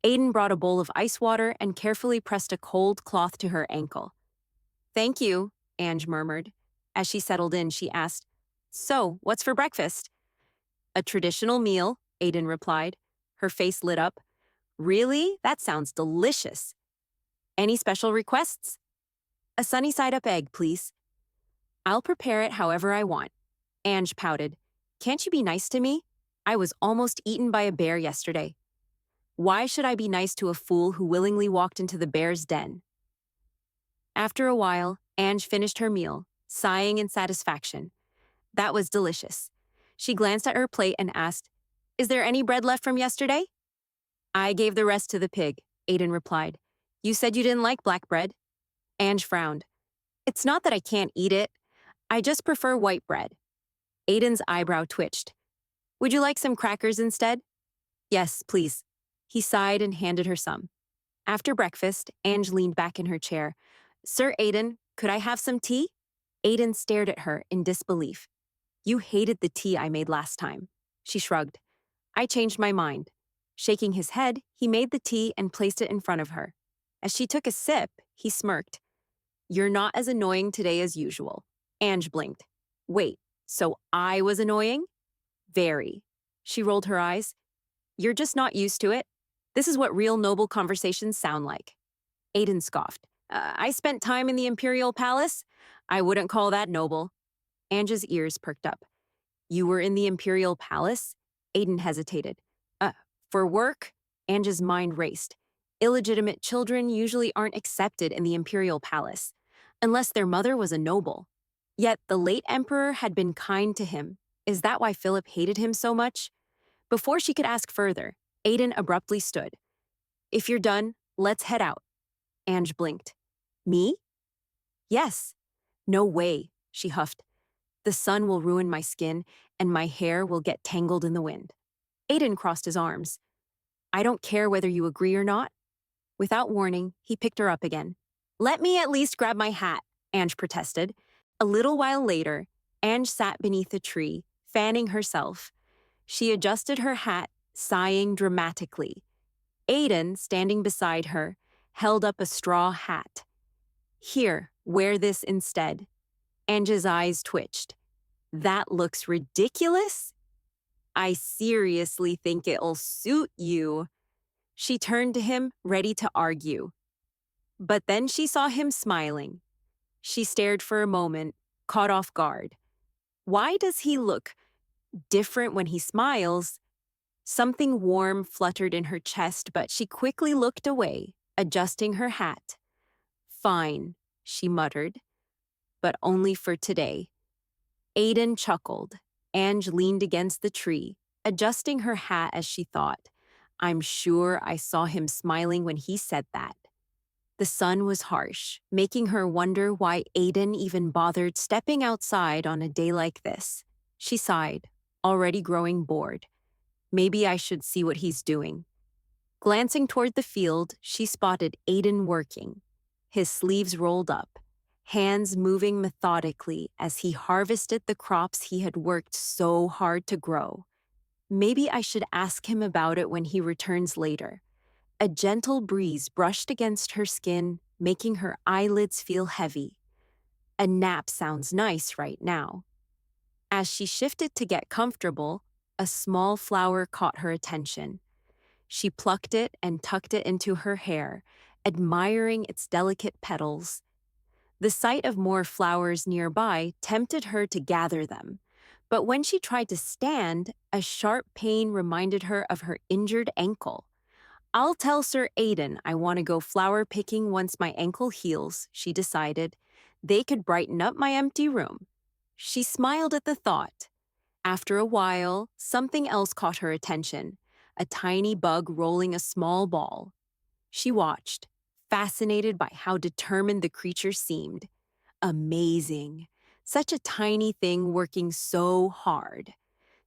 S1: Aiden brought a bowl of ice water and carefully pressed a cold cloth to her ankle. Thank you, Ange murmured. As she settled in, she asked, So, what's for breakfast? A traditional meal, Aiden replied. Her face lit up. Really? That sounds delicious. Any special requests? A sunny-side-up egg, please. I'll prepare it however I want. Ange pouted. Can't you be nice to me? I was almost eaten by a bear yesterday. Why should I be nice to a fool who willingly walked into the bear's den? After a while, Ange finished her meal, sighing in satisfaction. That was delicious. She glanced at her plate and asked, Is there any bread left from yesterday? I gave the rest to the pig, Aiden replied. You said you didn't like black bread. Ange frowned. It's not that I can't eat it. I just prefer white bread. Aiden's eyebrow twitched. Would you like some crackers instead? Yes, please. He sighed and handed her some. After breakfast, Ange leaned back in her chair. Sir Aiden, could I have some tea? Aiden stared at her in disbelief. You hated the tea I made last time. She shrugged. I changed my mind. Shaking his head, he made the tea and placed it in front of her. As she took a sip, he smirked. You're not as annoying today as usual. Ange blinked. Wait, so I was annoying? Very. She rolled her eyes. You're just not used to it. This is what real noble conversations sound like. Aiden scoffed. I spent time in the Imperial Palace. I wouldn't call that noble. Ange's ears perked up. You were in the Imperial Palace? Aiden hesitated. For work? Ange's mind raced. Illegitimate children usually aren't accepted in the Imperial Palace, unless their mother was a noble. Yet the late emperor had been kind to him. Is that why Philip hated him so much? Before she could ask further, Aiden abruptly stood. If you're done, let's head out. Ange blinked. Me? Yes. No way, she huffed. The sun will ruin my skin, and my hair will get tangled in the wind. Aiden crossed his arms. I don't care whether you agree or not. Without warning, he picked her up again. Let me at least grab my hat, Ange protested. A little while later, Ange sat beneath a tree, fanning herself. She adjusted her hat, sighing dramatically. Aiden, standing beside her, held up a straw hat. Here, wear this instead. Ange's eyes twitched. That looks ridiculous. I seriously think it'll suit you. She turned to him, ready to argue. But then she saw him smiling. She stared for a moment, caught off guard. Why does he look different when he smiles? Something warm fluttered in her chest, but she quickly looked away, adjusting her hat. Fine, she muttered, but only for today. Aiden chuckled. Ange leaned against the tree, adjusting her hat as she thought. I'm sure I saw him smiling when he said that. The sun was harsh, making her wonder why Aiden even bothered stepping outside on a day like this. She sighed, already growing bored. Maybe I should see what he's doing. Glancing toward the field, she spotted Aiden working. His sleeves rolled up, hands moving methodically as he harvested the crops he had worked so hard to grow. Maybe I should ask him about it when he returns later. A gentle breeze brushed against her skin, making her eyelids feel heavy. A nap sounds nice right now. As she shifted to get comfortable, a small flower caught her attention. She plucked it and tucked it into her hair, admiring its delicate petals. The sight of more flowers nearby tempted her to gather them, but when she tried to stand, a sharp pain reminded her of her injured ankle. I'll tell Sir Aiden I want to go flower picking once my ankle heals, she decided. They could brighten up my empty room. She smiled at the thought. After a while, something else caught her attention, a tiny bug rolling a small ball. She watched, fascinated by how determined the creature seemed. Amazing. Such a tiny thing working so hard.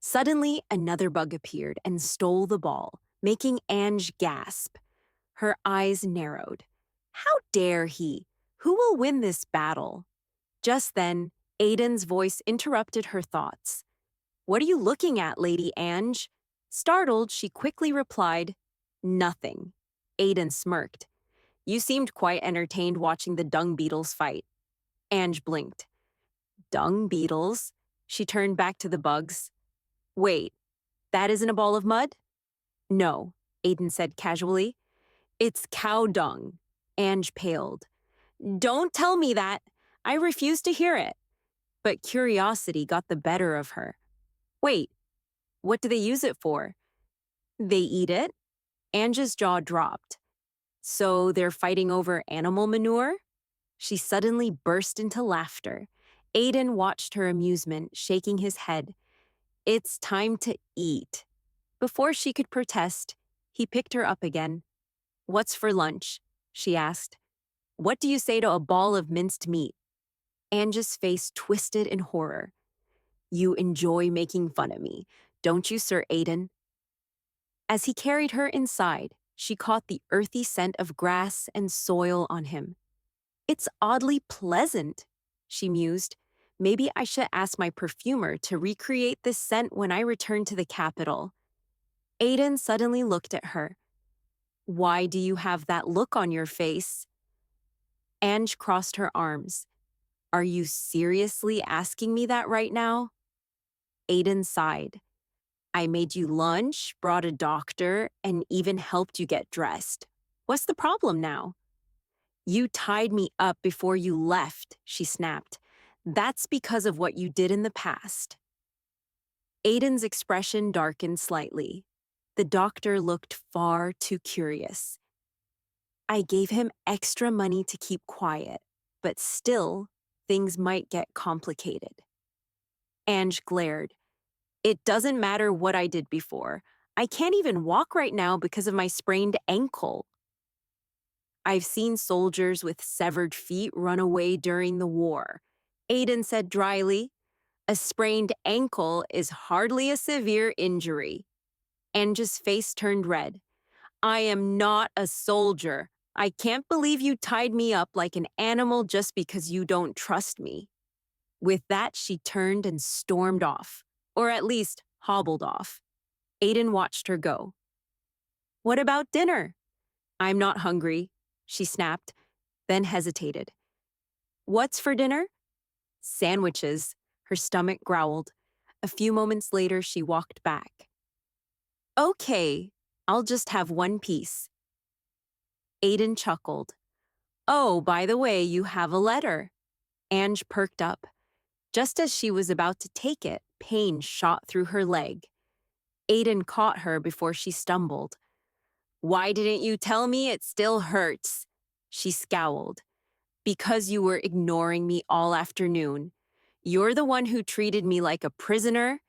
S1: Suddenly, another bug appeared and stole the ball, making Ange gasp. Her eyes narrowed. How dare he? Who will win this battle? Just then, Aiden's voice interrupted her thoughts. What are you looking at, Lady Ange? Startled, she quickly replied, Nothing. Aiden smirked. You seemed quite entertained watching the dung beetles fight. Ange blinked. Dung beetles? She turned back to the bugs. Wait, that isn't a ball of mud? No, Aiden said casually. It's cow dung. Ange paled. Don't tell me that. I refuse to hear it. But curiosity got the better of her. Wait, what do they use it for? They eat it? Ange's jaw dropped. So they're fighting over animal manure? She suddenly burst into laughter. Aiden watched her amusement, shaking his head. It's time to eat. Before she could protest, he picked her up again. What's for lunch? She asked. What do you say to a ball of minced meat? Ange's face twisted in horror. You enjoy making fun of me, don't you, Sir Aiden? As he carried her inside, she caught the earthy scent of grass and soil on him. It's oddly pleasant, she mused. Maybe I should ask my perfumer to recreate this scent when I return to the capital. Aiden suddenly looked at her. Why do you have that look on your face? Ange crossed her arms. Are you seriously asking me that right now? Aiden sighed. I made you lunch, brought a doctor, and even helped you get dressed. What's the problem now? You tied me up before you left, she snapped. That's because of what you did in the past. Aiden's expression darkened slightly. The doctor looked far too curious. I gave him extra money to keep quiet, but still, things might get complicated. Ange glared. It doesn't matter what I did before. I can't even walk right now because of my sprained ankle. I've seen soldiers with severed feet run away during the war. Aiden said dryly. A sprained ankle is hardly a severe injury. Ange's face turned red. I am not a soldier. I can't believe you tied me up like an animal just because you don't trust me. With that, she turned and stormed off, or at least hobbled off. Aiden watched her go. What about dinner? I'm not hungry, she snapped, then hesitated. What's for dinner? Sandwiches, her stomach growled. A few moments later, she walked back. Okay, I'll just have one piece. Aiden chuckled. Oh, by the way, you have a letter. Ange perked up. Just as she was about to take it, pain shot through her leg. Aiden caught her before she stumbled. Why didn't you tell me it still hurts? She scowled. Because you were ignoring me all afternoon. You're the one who treated me like a prisoner.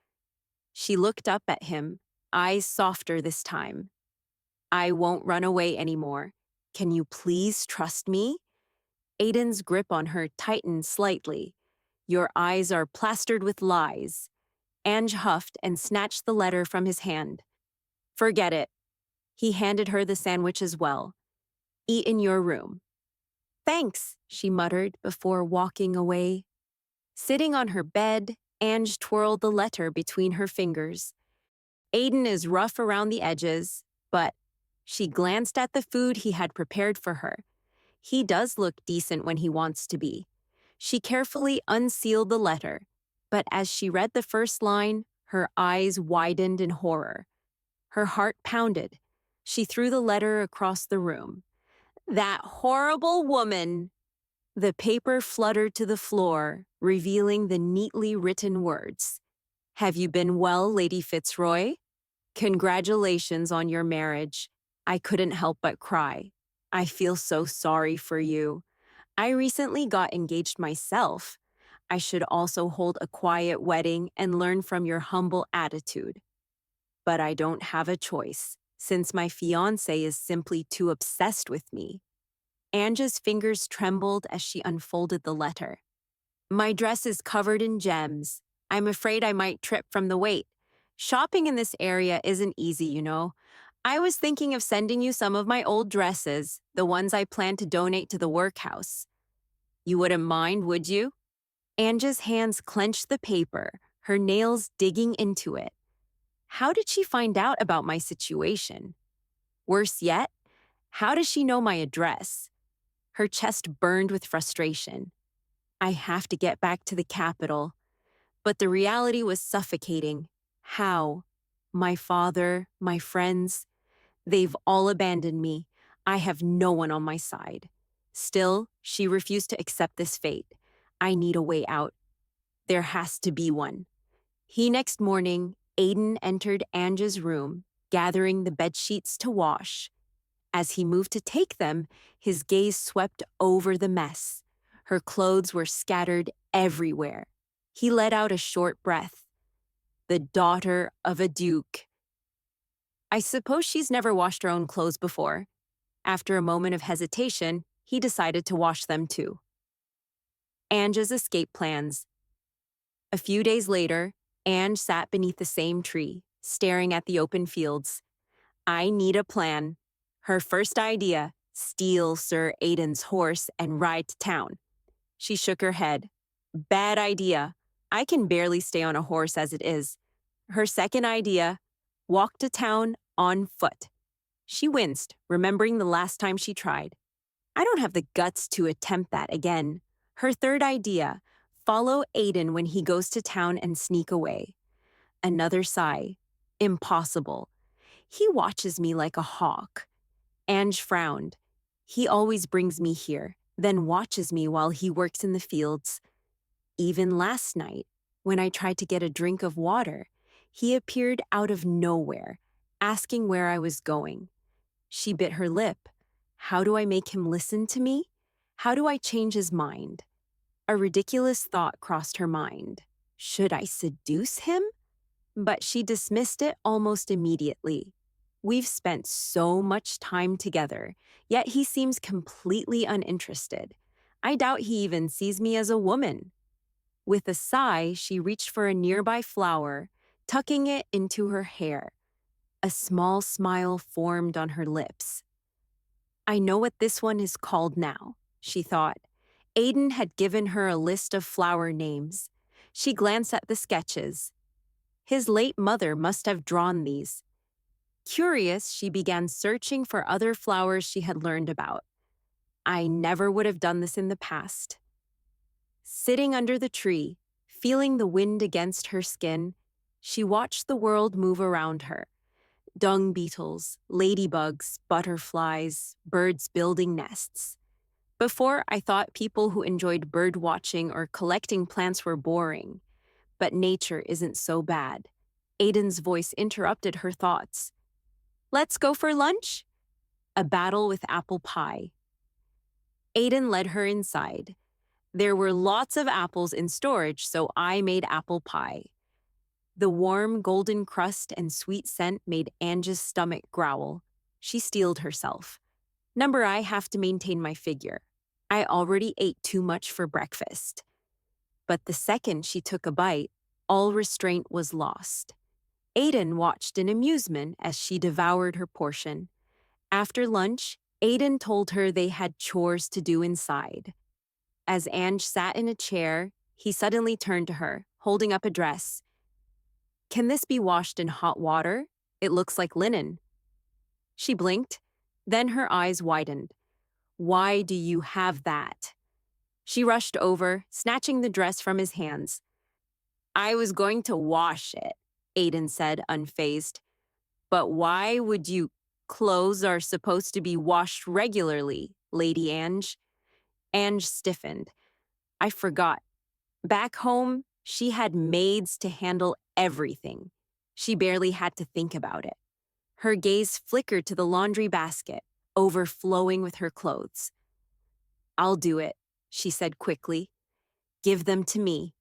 S1: She looked up at him, eyes softer this time. I won't run away anymore. Can you please trust me? Aiden's grip on her tightened slightly. Your eyes are plastered with lies. Ange huffed and snatched the letter from his hand. Forget it. He handed her the sandwich as well. Eat in your room. Thanks, she muttered before walking away. Sitting on her bed, Ange twirled the letter between her fingers. Aiden is rough around the edges, but she glanced at the food he had prepared for her. He does look decent when he wants to be. She carefully unsealed the letter, but as she read the first line, her eyes widened in horror. Her heart pounded. She threw the letter across the room. That horrible woman! The paper fluttered to the floor, revealing the neatly written words. Have you been well, Lady Fitzroy? Congratulations on your marriage. I couldn't help but cry. I feel so sorry for you. I recently got engaged myself. I should also hold a quiet wedding and learn from your humble attitude. But I don't have a choice, since my fiancé is simply too obsessed with me. Ange's fingers trembled as she unfolded the letter. My dress is covered in gems. I'm afraid I might trip from the weight. Shopping in this area isn't easy, you know. I was thinking of sending you some of my old dresses, the ones I plan to donate to the workhouse. You wouldn't mind, would you? Ange's hands clenched the paper, her nails digging into it. How did she find out about my situation? Worse yet, how does she know my address? Her chest burned with frustration. I have to get back to the capital. But the reality was suffocating. How? My father, my friends, they've all abandoned me. I have no one on my side. Still, she refused to accept this fate. I need a way out. There has to be one. Next morning, Aiden entered Ange's room, gathering the bedsheets to wash. As he moved to take them, his gaze swept over the mess. Her clothes were scattered everywhere. He let out a short breath. The daughter of a duke. I suppose she's never washed her own clothes before. After a moment of hesitation, he decided to wash them too. Ange's escape plans. A few days later, Ange sat beneath the same tree, staring at the open fields. I need a plan. Her first idea, steal Sir Aiden's horse and ride to town. She shook her head. Bad idea. I can barely stay on a horse as it is. Her second idea, walk to town on foot. She winced, remembering the last time she tried. I don't have the guts to attempt that again. Her third idea, follow Aiden when he goes to town and sneak away. Another sigh. Impossible. He watches me like a hawk. Ange frowned. He always brings me here, then watches me while he works in the fields. Even last night, when I tried to get a drink of water, he appeared out of nowhere, asking where I was going. She bit her lip. How do I make him listen to me? How do I change his mind? A ridiculous thought crossed her mind. Should I seduce him? But she dismissed it almost immediately. We've spent so much time together, yet he seems completely uninterested. I doubt he even sees me as a woman. With a sigh, she reached for a nearby flower, tucking it into her hair. A small smile formed on her lips. I know what this one is called now, she thought. Aiden had given her a list of flower names. She glanced at the sketches. His late mother must have drawn these. Curious, she began searching for other flowers she had learned about. I never would have done this in the past. Sitting under the tree, feeling the wind against her skin, she watched the world move around her. dung beetles, ladybugs, butterflies, birds building nests. Before, I thought people who enjoyed bird watching or collecting plants were boring. But nature isn't so bad. Aiden's voice interrupted her thoughts. Let's go for lunch? A battle with apple pie. Aiden led her inside. There were lots of apples in storage, so I made apple pie. The warm golden crust and sweet scent made Ange's stomach growl. She steeled herself. Number I have to maintain my figure. I already ate too much for breakfast. But the second she took a bite, all restraint was lost. Aiden watched in amusement as she devoured her portion. After lunch, Aiden told her they had chores to do inside. As Ange sat in a chair, he suddenly turned to her, holding up a dress. Can this be washed in hot water? It looks like linen. She blinked, then her eyes widened. Why do you have that? She rushed over, snatching the dress from his hands. I was going to wash it, Aiden said, unfazed. But why would you? Clothes are supposed to be washed regularly, Lady Ange. Ange stiffened. I forgot. Back home, she had maids to handle everything. She barely had to think about it. Her gaze flickered to the laundry basket, overflowing with her clothes. I'll do it, she said quickly. Give them to me.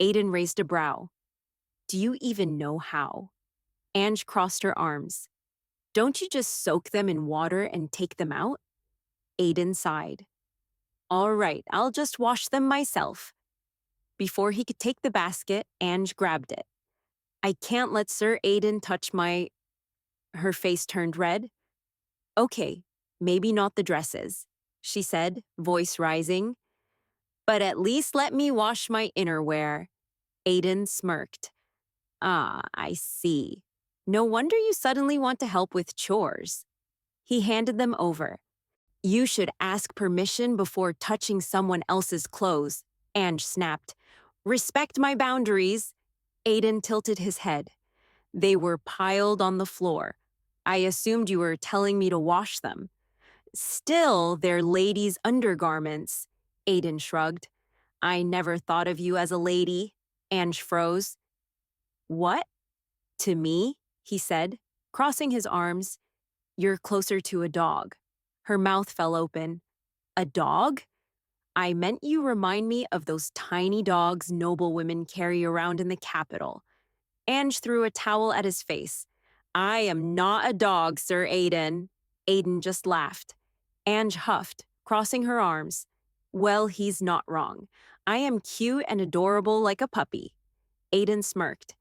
S1: Aiden raised a brow. Do you even know how? Ange crossed her arms. Don't you just soak them in water and take them out? Aiden sighed. All right, I'll just wash them myself. Before he could take the basket, Ange grabbed it. I can't let Sir Aiden touch my... Her face turned red. Okay, maybe not the dresses, she said, voice rising. But at least let me wash my innerwear. Aiden smirked. Ah, I see. No wonder you suddenly want to help with chores. He handed them over. You should ask permission before touching someone else's clothes, Ange snapped. Respect my boundaries. Aiden tilted his head. They were piled on the floor. I assumed you were telling me to wash them. Still, they're ladies' undergarments. Aiden shrugged. I never thought of you as a lady. Ange froze. What? To me? He said, crossing his arms. You're closer to a dog. Her mouth fell open. A dog? I meant you remind me of those tiny dogs noblewomen carry around in the capital. Ange threw a towel at his face. I am not a dog, Sir Aiden. Aiden just laughed. Ange huffed, crossing her arms. Well, he's not wrong. I am cute and adorable like a puppy. Aiden smirked.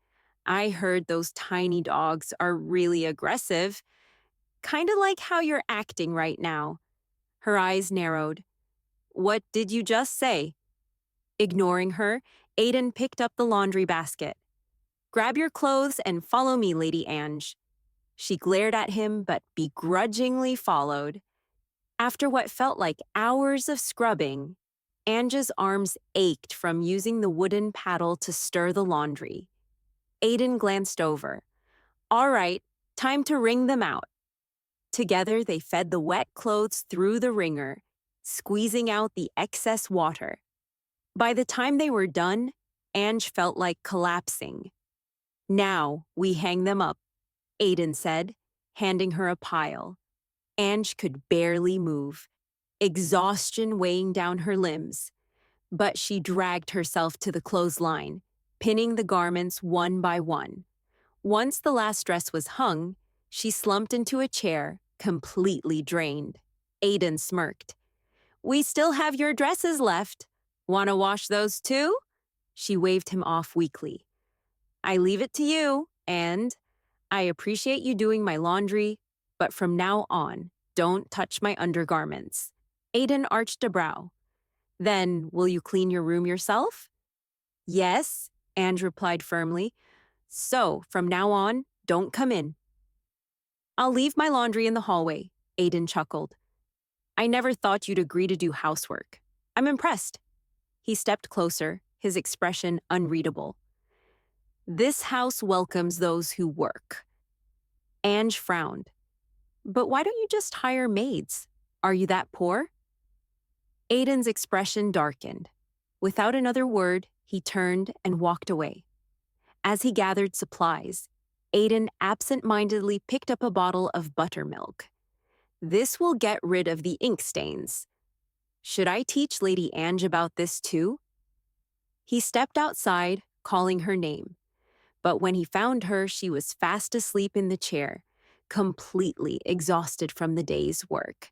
S1: I heard those tiny dogs are really aggressive. Kinda like how you're acting right now. Her eyes narrowed. What did you just say? Ignoring her, Aiden picked up the laundry basket. Grab your clothes and follow me, Lady Ange. She glared at him, but begrudgingly followed. After what felt like hours of scrubbing, Ange's arms ached from using the wooden paddle to stir the laundry. Aiden glanced over. All right, time to wring them out. Together, they fed the wet clothes through the wringer, squeezing out the excess water. By the time they were done, Ange felt like collapsing. Now we hang them up, Aiden said, handing her a pile. Ange could barely move, exhaustion weighing down her limbs. But she dragged herself to the clothesline, pinning the garments one by one. Once the last dress was hung, she slumped into a chair, completely drained. Aiden smirked. We still have your dresses left. Want to wash those too? She waved him off weakly. I leave it to you, and I appreciate you doing my laundry, but from now on, don't touch my undergarments. Aiden arched a brow. Then, will you clean your room yourself? Yes, Ange replied firmly. So, from now on, don't come in. I'll leave my laundry in the hallway, Aiden chuckled. I never thought you'd agree to do housework. I'm impressed. He stepped closer, his expression unreadable. This house welcomes those who work. Ange frowned. But why don't you just hire maids? Are you that poor? Aiden's expression darkened. Without another word, he turned and walked away. As he gathered supplies, Aiden absent-mindedly picked up a bottle of buttermilk. This will get rid of the ink stains. Should I teach Lady Ange about this too? He stepped outside, calling her name. But when he found her, she was fast asleep in the chair, completely exhausted from the day's work.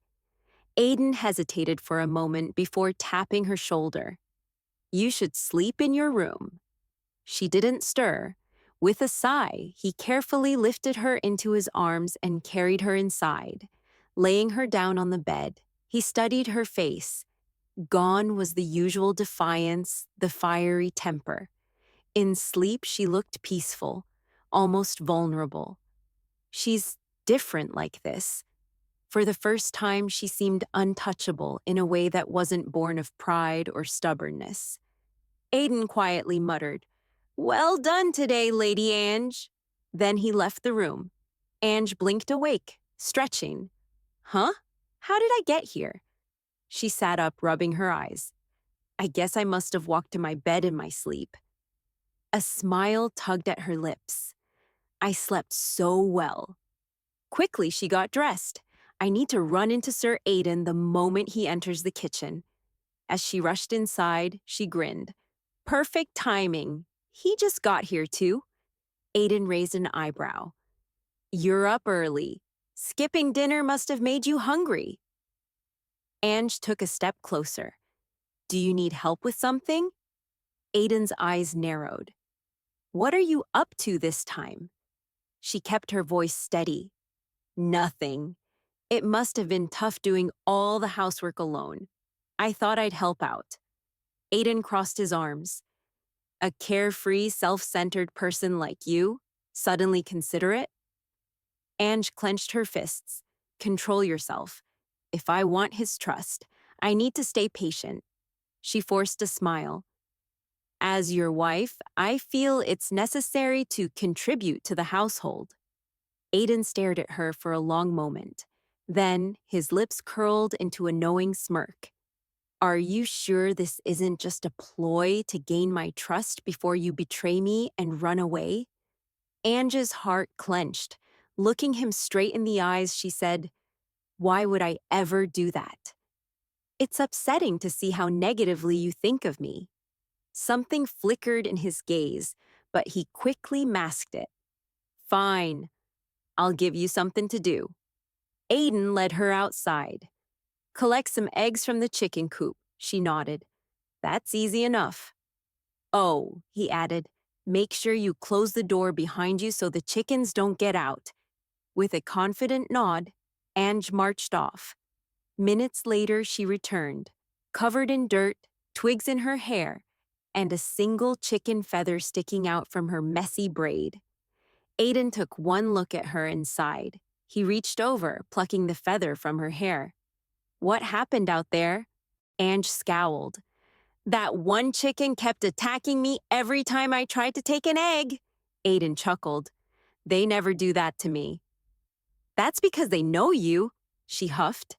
S1: Aiden hesitated for a moment before tapping her shoulder. You should sleep in your room. She didn't stir. With a sigh, he carefully lifted her into his arms and carried her inside. Laying her down on the bed, he studied her face. Gone was the usual defiance, the fiery temper. In sleep, she looked peaceful, almost vulnerable. She's different like this. For the first time, she seemed untouchable in a way that wasn't born of pride or stubbornness. Aiden quietly muttered, "Well done today, Lady Ange." Then he left the room. Ange blinked awake, stretching. Huh? How did I get here? She sat up, rubbing her eyes. I guess I must have walked to my bed in my sleep. A smile tugged at her lips. I slept so well. Quickly, she got dressed. I need to run into Sir Aiden the moment he enters the kitchen. As she rushed inside, she grinned. Perfect timing. He just got here too. Aiden raised an eyebrow. You're up early. Skipping dinner must have made you hungry. Ange took a step closer. Do you need help with something? Aiden's eyes narrowed. What are you up to this time? She kept her voice steady. Nothing. It must have been tough doing all the housework alone. I thought I'd help out. Aiden crossed his arms. A carefree, self-centered person like you, suddenly considerate? Ange clenched her fists. Control yourself. If I want his trust, I need to stay patient. She forced a smile. As your wife, I feel it's necessary to contribute to the household. Aiden stared at her for a long moment. Then his lips curled into a knowing smirk. Are you sure this isn't just a ploy to gain my trust before you betray me and run away? Ange's heart clenched. Looking him straight in the eyes, she said, Why would I ever do that? It's upsetting to see how negatively you think of me. Something flickered in his gaze, but he quickly masked it. Fine. I'll give you something to do. Aiden led her outside. Collect some eggs from the chicken coop, she nodded. That's easy enough. Oh, he added, make sure you close the door behind you so the chickens don't get out. With a confident nod, Ange marched off. Minutes later, she returned, covered in dirt, twigs in her hair, and a single chicken feather sticking out from her messy braid. Aiden took one look at her and sighed. He reached over, plucking the feather from her hair. What happened out there? Ange scowled. That one chicken kept attacking me every time I tried to take an egg. Aiden chuckled. They never do that to me. That's because they know you, she huffed.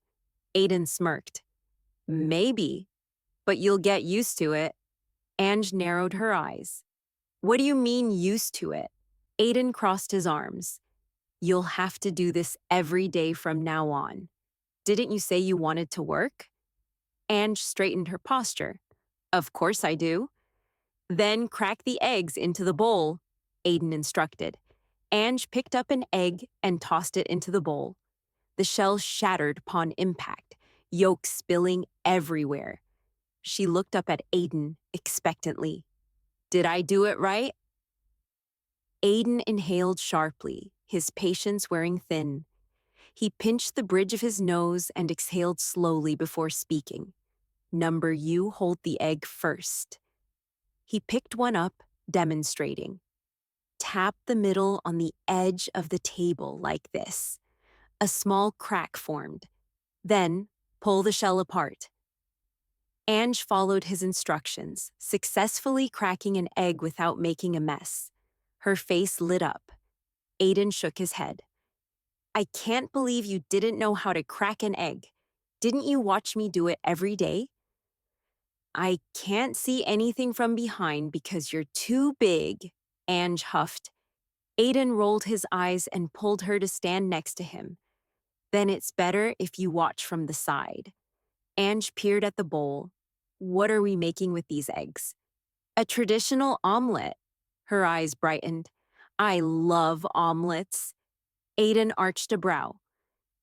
S1: Aiden smirked. Maybe, but you'll get used to it. Ange narrowed her eyes. What do you mean used to it? Aiden crossed his arms. You'll have to do this every day from now on. Didn't you say you wanted to work? Ange straightened her posture. Of course I do. Then crack the eggs into the bowl, Aiden instructed. Ange picked up an egg and tossed it into the bowl. The shell shattered upon impact, yolk spilling everywhere. She looked up at Aiden expectantly. Did I do it right? Aiden inhaled sharply, his patience wearing thin. He pinched the bridge of his nose and exhaled slowly before speaking. Number you hold the egg first. He picked one up, demonstrating. Tap the middle on the edge of the table like this. A small crack formed. Then, pull the shell apart. Ange followed his instructions, successfully cracking an egg without making a mess. Her face lit up. Aiden shook his head. I can't believe you didn't know how to crack an egg. Didn't you watch me do it every day? I can't see anything from behind because you're too big, Ange huffed. Aiden rolled his eyes and pulled her to stand next to him. Then it's better if you watch from the side. Ange peered at the bowl. What are we making with these eggs? A traditional omelet. Her eyes brightened. I love omelets. Aiden arched a brow.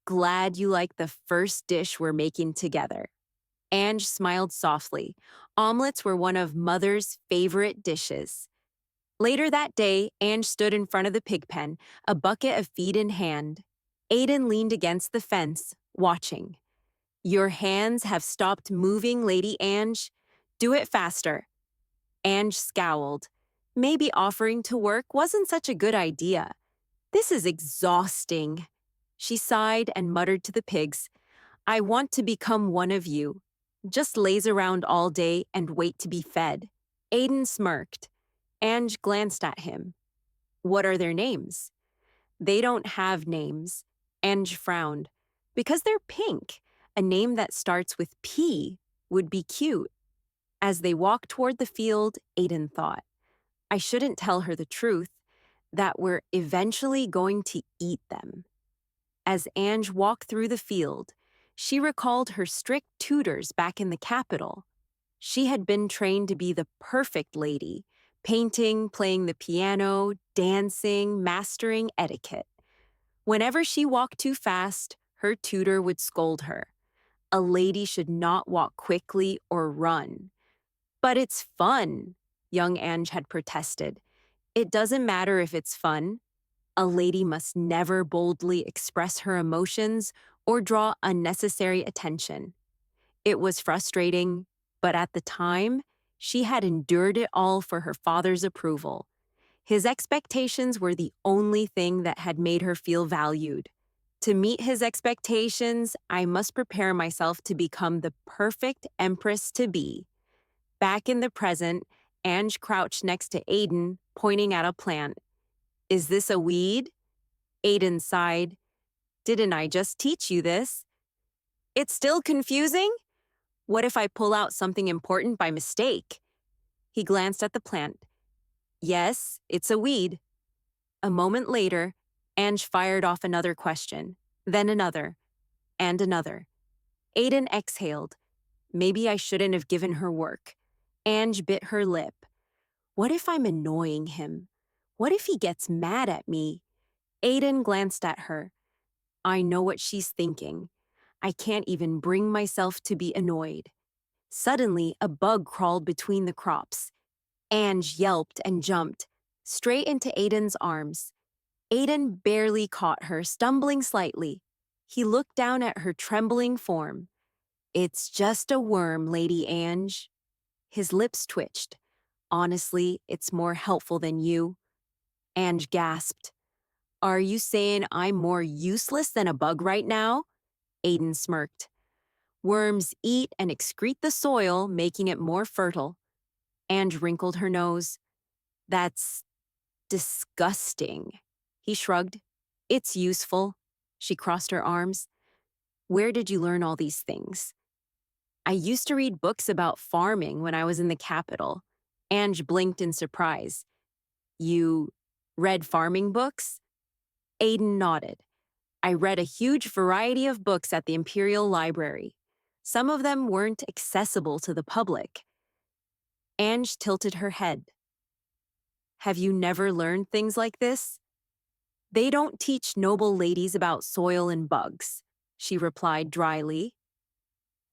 S1: Glad you like the first dish we're making together. Ange smiled softly. Omelets were one of Mother's favorite dishes. Later that day, Ange stood in front of the pig pen, a bucket of feed in hand. Aiden leaned against the fence, watching. Your hands have stopped moving, Lady Ange. Do it faster. Ange scowled. Maybe offering to work wasn't such a good idea. This is exhausting. She sighed and muttered to the pigs, I want to become one of you. Just laze around all day and wait to be fed. Aiden smirked. Ange glanced at him. What are their names? They don't have names. Ange frowned. Because they're pink. A name that starts with P would be cute. As they walked toward the field, Aiden thought, I shouldn't tell her the truth, that we're eventually going to eat them. As Ange walked through the field, she recalled her strict tutors back in the capital. She had been trained to be the perfect lady, painting, playing the piano, dancing, mastering etiquette. Whenever she walked too fast, her tutor would scold her. A lady should not walk quickly or run. But it's fun, young Ange had protested. It doesn't matter if it's fun. A lady must never boldly express her emotions or draw unnecessary attention. It was frustrating, but at the time, she had endured it all for her father's approval. His expectations were the only thing that had made her feel valued. To meet his expectations, I must prepare myself to become the perfect empress to be. Back in the present, Ange crouched next to Aiden, pointing at a plant. Is this a weed? Aiden sighed. Didn't I just teach you this? It's still confusing? What if I pull out something important by mistake? He glanced at the plant. Yes, it's a weed. A moment later, Ange fired off another question, then another, and another. Aiden exhaled. Maybe I shouldn't have given her work. Ange bit her lip. What if I'm annoying him? What if he gets mad at me? Aiden glanced at her. I know what she's thinking. I can't even bring myself to be annoyed. Suddenly, a bug crawled between the crops. Ange yelped and jumped, straight into Aiden's arms. Aiden barely caught her, stumbling slightly. He looked down at her trembling form. It's just a worm, Lady Ange. His lips twitched. Honestly, it's more helpful than you. Ange gasped. Are you saying I'm more useless than a bug right now? Aiden smirked. Worms eat and excrete the soil, making it more fertile. Ange wrinkled her nose. That's disgusting. He shrugged. It's useful. She crossed her arms. Where did you learn all these things? I used to read books about farming when I was in the capital. Ange blinked in surprise. You read farming books? Aiden nodded. I read a huge variety of books at the Imperial Library. Some of them weren't accessible to the public. Ange tilted her head. Have you never learned things like this? They don't teach noble ladies about soil and bugs, she replied dryly.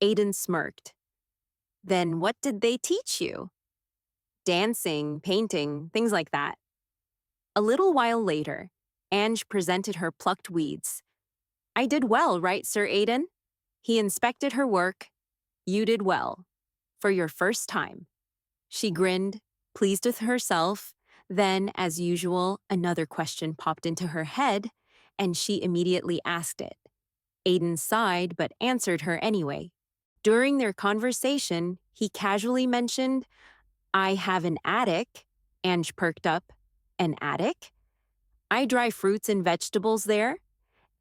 S1: Aiden smirked. Then what did they teach you? Dancing, painting, things like that. A little while later, Ange presented her plucked weeds. I did well, right, Sir Aiden? He inspected her work. You did well. For your first time. She grinned, pleased with herself. Then, as usual, another question popped into her head, and she immediately asked it. Aiden sighed but answered her anyway. During their conversation, he casually mentioned, I have an attic. Ange perked up. An attic? I dry fruits and vegetables there.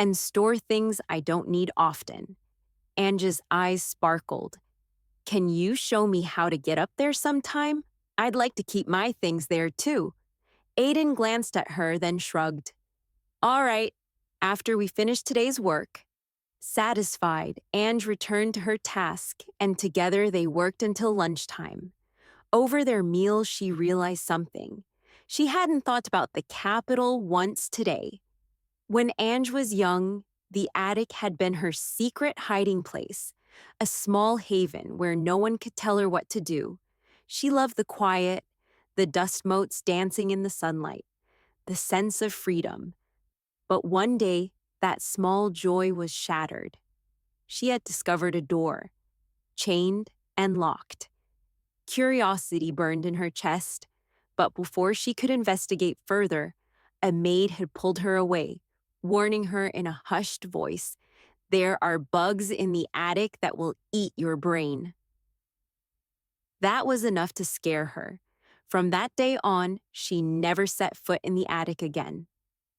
S1: and store things I don't need often. Ange's eyes sparkled. Can you show me how to get up there sometime? I'd like to keep my things there too. Aiden glanced at her, then shrugged. All right, after we finish today's work. Satisfied, Ange returned to her task, and together they worked until lunchtime. Over their meal, she realized something. She hadn't thought about the capital once today. When Ange was young, the attic had been her secret hiding place, a small haven where no one could tell her what to do. She loved the quiet, the dust motes dancing in the sunlight, the sense of freedom. But one day, that small joy was shattered. She had discovered a door, chained and locked. Curiosity burned in her chest, but before she could investigate further, a maid had pulled her away, warning her in a hushed voice, "There are bugs in the attic that will eat your brain." That was enough to scare her. From that day on, she never set foot in the attic again.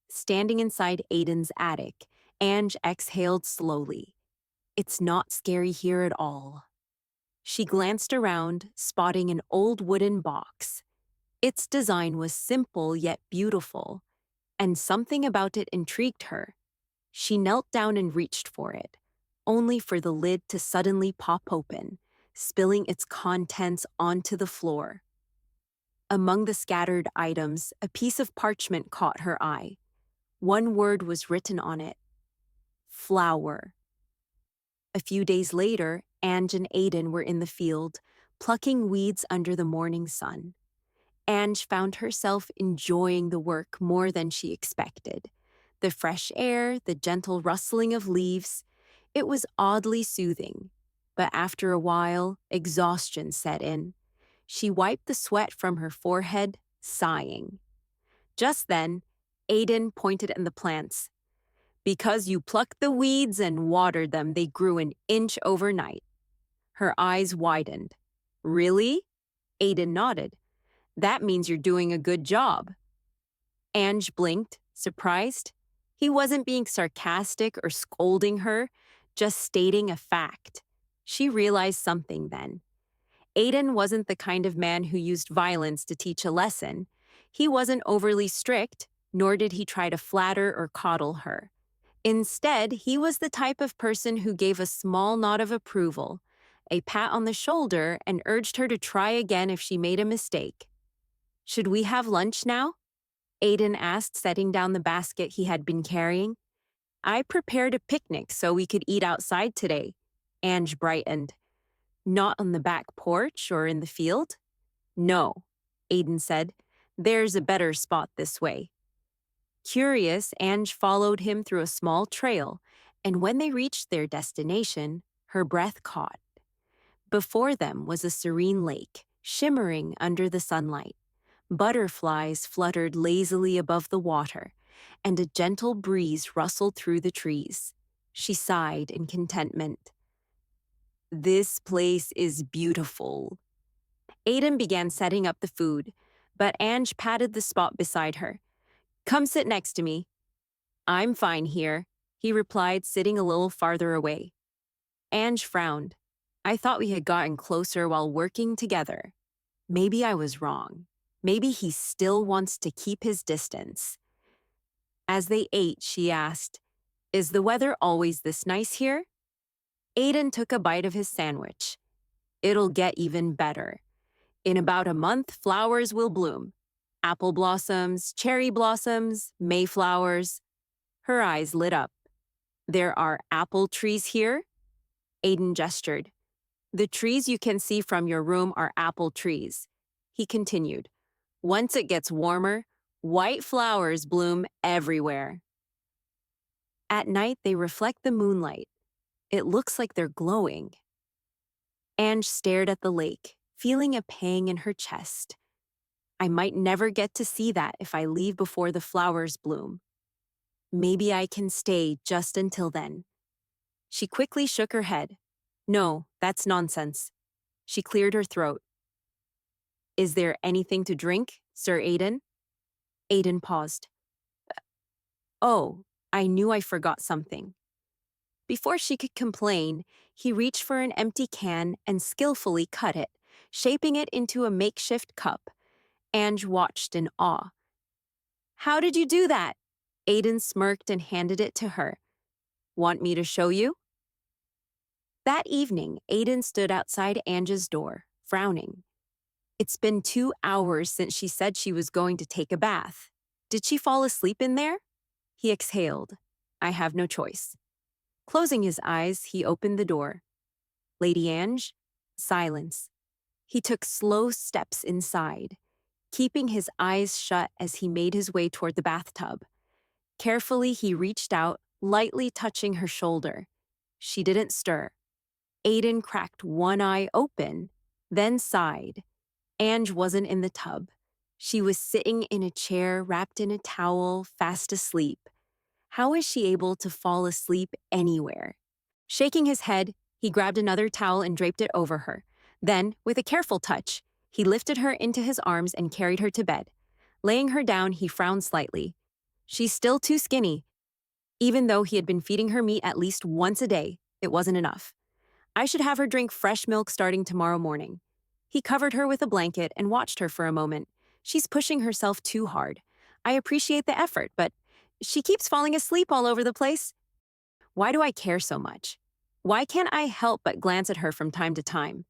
S1: Standing inside Aiden's attic, Ange exhaled slowly. It's not scary here at all. She glanced around, spotting an old wooden box. Its design was simple yet beautiful, and something about it intrigued her. She knelt down and reached for it, only for the lid to suddenly pop open, spilling its contents onto the floor. Among the scattered items, a piece of parchment caught her eye. One word was written on it: flower. A few days later, Ange and Aiden were in the field, plucking weeds under the morning sun. Ange found herself enjoying the work more than she expected. The fresh air, the gentle rustling of leaves, it was oddly soothing. But after a while, exhaustion set in. She wiped the sweat from her forehead, sighing. Just then, Aiden pointed at the plants. Because you plucked the weeds and watered them, they grew an inch overnight. Her eyes widened. Really? Aiden nodded. That means you're doing a good job. Ange blinked, surprised. He wasn't being sarcastic or scolding her, just stating a fact. She realized something then. Aiden wasn't the kind of man who used violence to teach a lesson. He wasn't overly strict, nor did he try to flatter or coddle her. Instead, he was the type of person who gave a small nod of approval, a pat on the shoulder, and urged her to try again if she made a mistake. Should we have lunch now? Aiden asked, setting down the basket he had been carrying. I prepared a picnic so we could eat outside today. Ange brightened. Not on the back porch or in the field? No, Aiden said. There's a better spot this way. Curious, Ange followed him through a small trail, and when they reached their destination, her breath caught. Before them was a serene lake, shimmering under the sunlight. Butterflies fluttered lazily above the water, and a gentle breeze rustled through the trees. She sighed in contentment. This place is beautiful. Aiden began setting up the food, but Ange patted the spot beside her. Come sit next to me. I'm fine here, he replied, sitting a little farther away. Ange frowned. I thought we had gotten closer while working together. Maybe I was wrong. Maybe he still wants to keep his distance. As they ate, she asked, Is the weather always this nice here? Aiden took a bite of his sandwich. It'll get even better. In about a month, flowers will bloom. Apple blossoms, cherry blossoms, mayflowers. Her eyes lit up. There are apple trees here? Aiden gestured. The trees you can see from your room are apple trees. He continued. Once it gets warmer, white flowers bloom everywhere. At night, they reflect the moonlight. It looks like they're glowing. Ange stared at the lake, feeling a pang in her chest. I might never get to see that if I leave before the flowers bloom. Maybe I can stay just until then. She quickly shook her head. No, that's nonsense. She cleared her throat. Is there anything to drink, Sir Aiden? Aiden paused. Oh, I knew I forgot something. Before she could complain, he reached for an empty can and skillfully cut it, shaping it into a makeshift cup. Ange watched in awe. How did you do that? Aiden smirked and handed it to her. Want me to show you? That evening, Aiden stood outside Ange's door, frowning. It's been 2 hours since she said she was going to take a bath. Did she fall asleep in there? He exhaled. I have no choice. Closing his eyes, he opened the door. Lady Ange? Silence. He took slow steps inside, keeping his eyes shut as he made his way toward the bathtub. Carefully, he reached out, lightly touching her shoulder. She didn't stir. Aiden cracked one eye open, then sighed. Ange wasn't in the tub. She was sitting in a chair wrapped in a towel, fast asleep. How is she able to fall asleep anywhere? Shaking his head, he grabbed another towel and draped it over her. Then, with a careful touch, he lifted her into his arms and carried her to bed. Laying her down, he frowned slightly. She's still too skinny. Even though he had been feeding her meat at least once a day, it wasn't enough. I should have her drink fresh milk starting tomorrow morning. He covered her with a blanket and watched her for a moment. She's pushing herself too hard. I appreciate the effort, but she keeps falling asleep all over the place. Why do I care so much? Why can't I help but glance at her from time to time?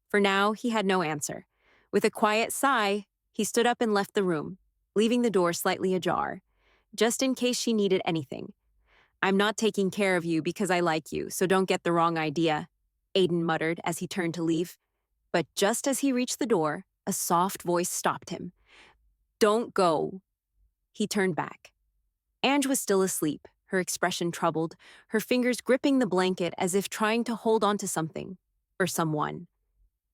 S1: For now, he had no answer. With a quiet sigh, he stood up and left the room, leaving the door slightly ajar, just in case she needed anything. I'm not taking care of you because I like you, so don't get the wrong idea, Aiden muttered as he turned to leave. But just as he reached the door, a soft voice stopped him. Don't go. He turned back. Ange was still asleep, her expression troubled, her fingers gripping the blanket as if trying to hold on to something, or someone.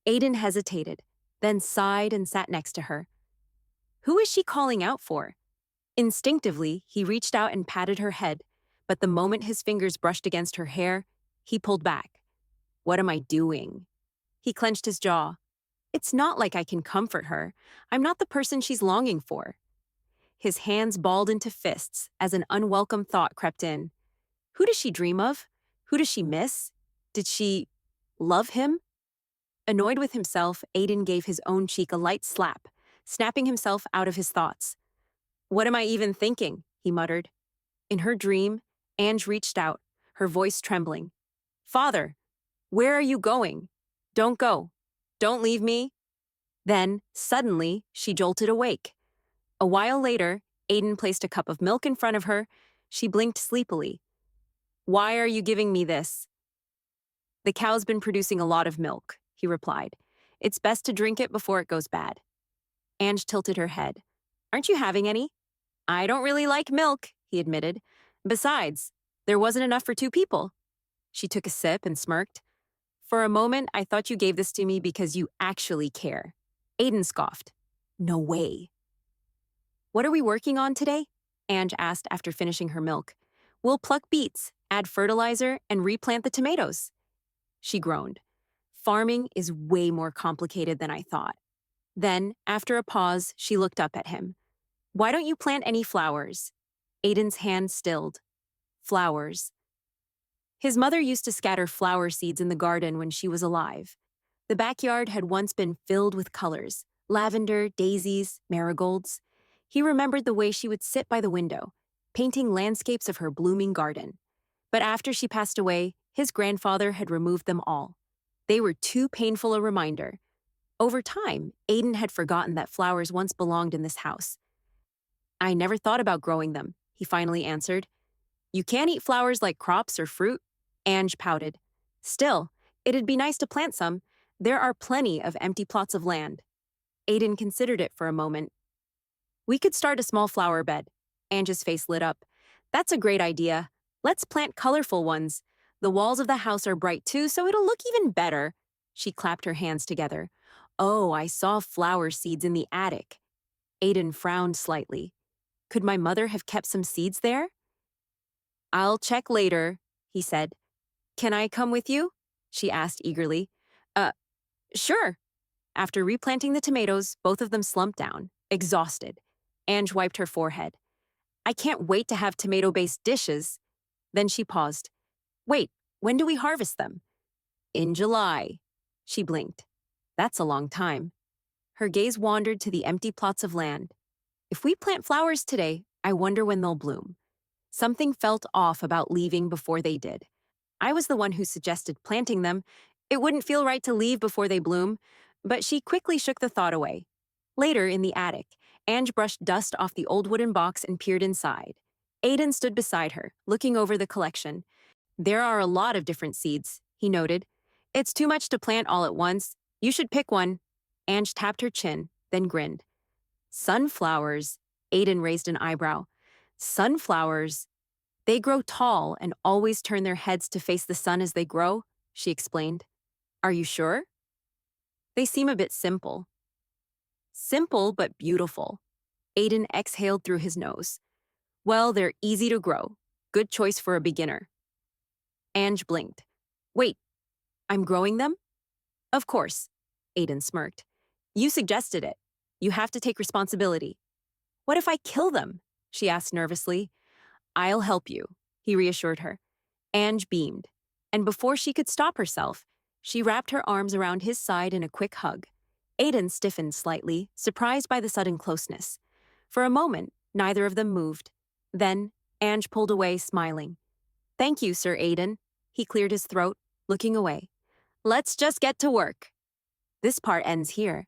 S1: Aiden hesitated, then sighed and sat next to her. Who is she calling out for? Instinctively, he reached out and patted her head, but the moment his fingers brushed against her hair, he pulled back. What am I doing? He clenched his jaw. It's not like I can comfort her. I'm not the person she's longing for. His hands balled into fists as an unwelcome thought crept in. Who does she dream of? Who does she miss? Did she love him? Annoyed with himself, Aiden gave his own cheek a light slap, snapping himself out of his thoughts. What am I even thinking? He muttered. In her dream, Ange reached out, her voice trembling. Father, where are you going? Don't go. Don't leave me. Then, suddenly, she jolted awake. A while later, Aiden placed a cup of milk in front of her. She blinked sleepily. Why are you giving me this? The cow's been producing a lot of milk, he replied. It's best to drink it before it goes bad. Ange tilted her head. Aren't you having any? I don't really like milk, he admitted. Besides, there wasn't enough for 2 people. She took a sip and smirked. For a moment, I thought you gave this to me because you actually care. Aiden scoffed. No way. What are we working on today? Ange asked after finishing her milk. We'll pluck beets, add fertilizer, and replant the tomatoes. She groaned. Farming is way more complicated than I thought. Then, after a pause, she looked up at him. Why don't you plant any flowers? Aiden's hand stilled. Flowers. His mother used to scatter flower seeds in the garden when she was alive. The backyard had once been filled with colors, lavender, daisies, marigolds. He remembered the way she would sit by the window, painting landscapes of her blooming garden. But after she passed away, his grandfather had removed them all. They were too painful a reminder. Over time, Aiden had forgotten that flowers once belonged in this house. I never thought about growing them, he finally answered. You can't eat flowers like crops or fruit, Ange pouted. Still, it'd be nice to plant some. There are plenty of empty plots of land. Aiden considered it for a moment. We could start a small flower bed. Ange's face lit up. That's a great idea. Let's plant colorful ones. The walls of the house are bright too, so it'll look even better. She clapped her hands together. Oh, I saw flower seeds in the attic. Aiden frowned slightly. Could my mother have kept some seeds there? I'll check later, he said. Can I come with you? She asked eagerly. Sure. After replanting the tomatoes, both of them slumped down, exhausted. Ange wiped her forehead. I can't wait to have tomato-based dishes. Then she paused. Wait, when do we harvest them? In July. She blinked. That's a long time. Her gaze wandered to the empty plots of land. If we plant flowers today, I wonder when they'll bloom. Something felt off about leaving before they did. I was the one who suggested planting them. It wouldn't feel right to leave before they bloom, but she quickly shook the thought away. Later, in the attic, Ange brushed dust off the old wooden box and peered inside. Aiden stood beside her, looking over the collection. There are a lot of different seeds, he noted. It's too much to plant all at once. You should pick one. Ange tapped her chin, then grinned. Sunflowers, Aiden raised an eyebrow. Sunflowers. They grow tall and always turn their heads to face the sun as they grow, she explained. Are you sure? They seem a bit simple. Simple but beautiful. Aiden exhaled through his nose. Well, they're easy to grow. Good choice for a beginner. Ange blinked. Wait, I'm growing them? Of course, Aiden smirked. You suggested it. You have to take responsibility. What if I kill them? She asked nervously. I'll help you, he reassured her. Ange beamed, and before she could stop herself, she wrapped her arms around his side in a quick hug. Aiden stiffened slightly, surprised by the sudden closeness. For a moment, neither of them moved. Then, Ange pulled away, smiling. Thank you, Sir Aiden. He cleared his throat, looking away. Let's just get to work. This part ends here.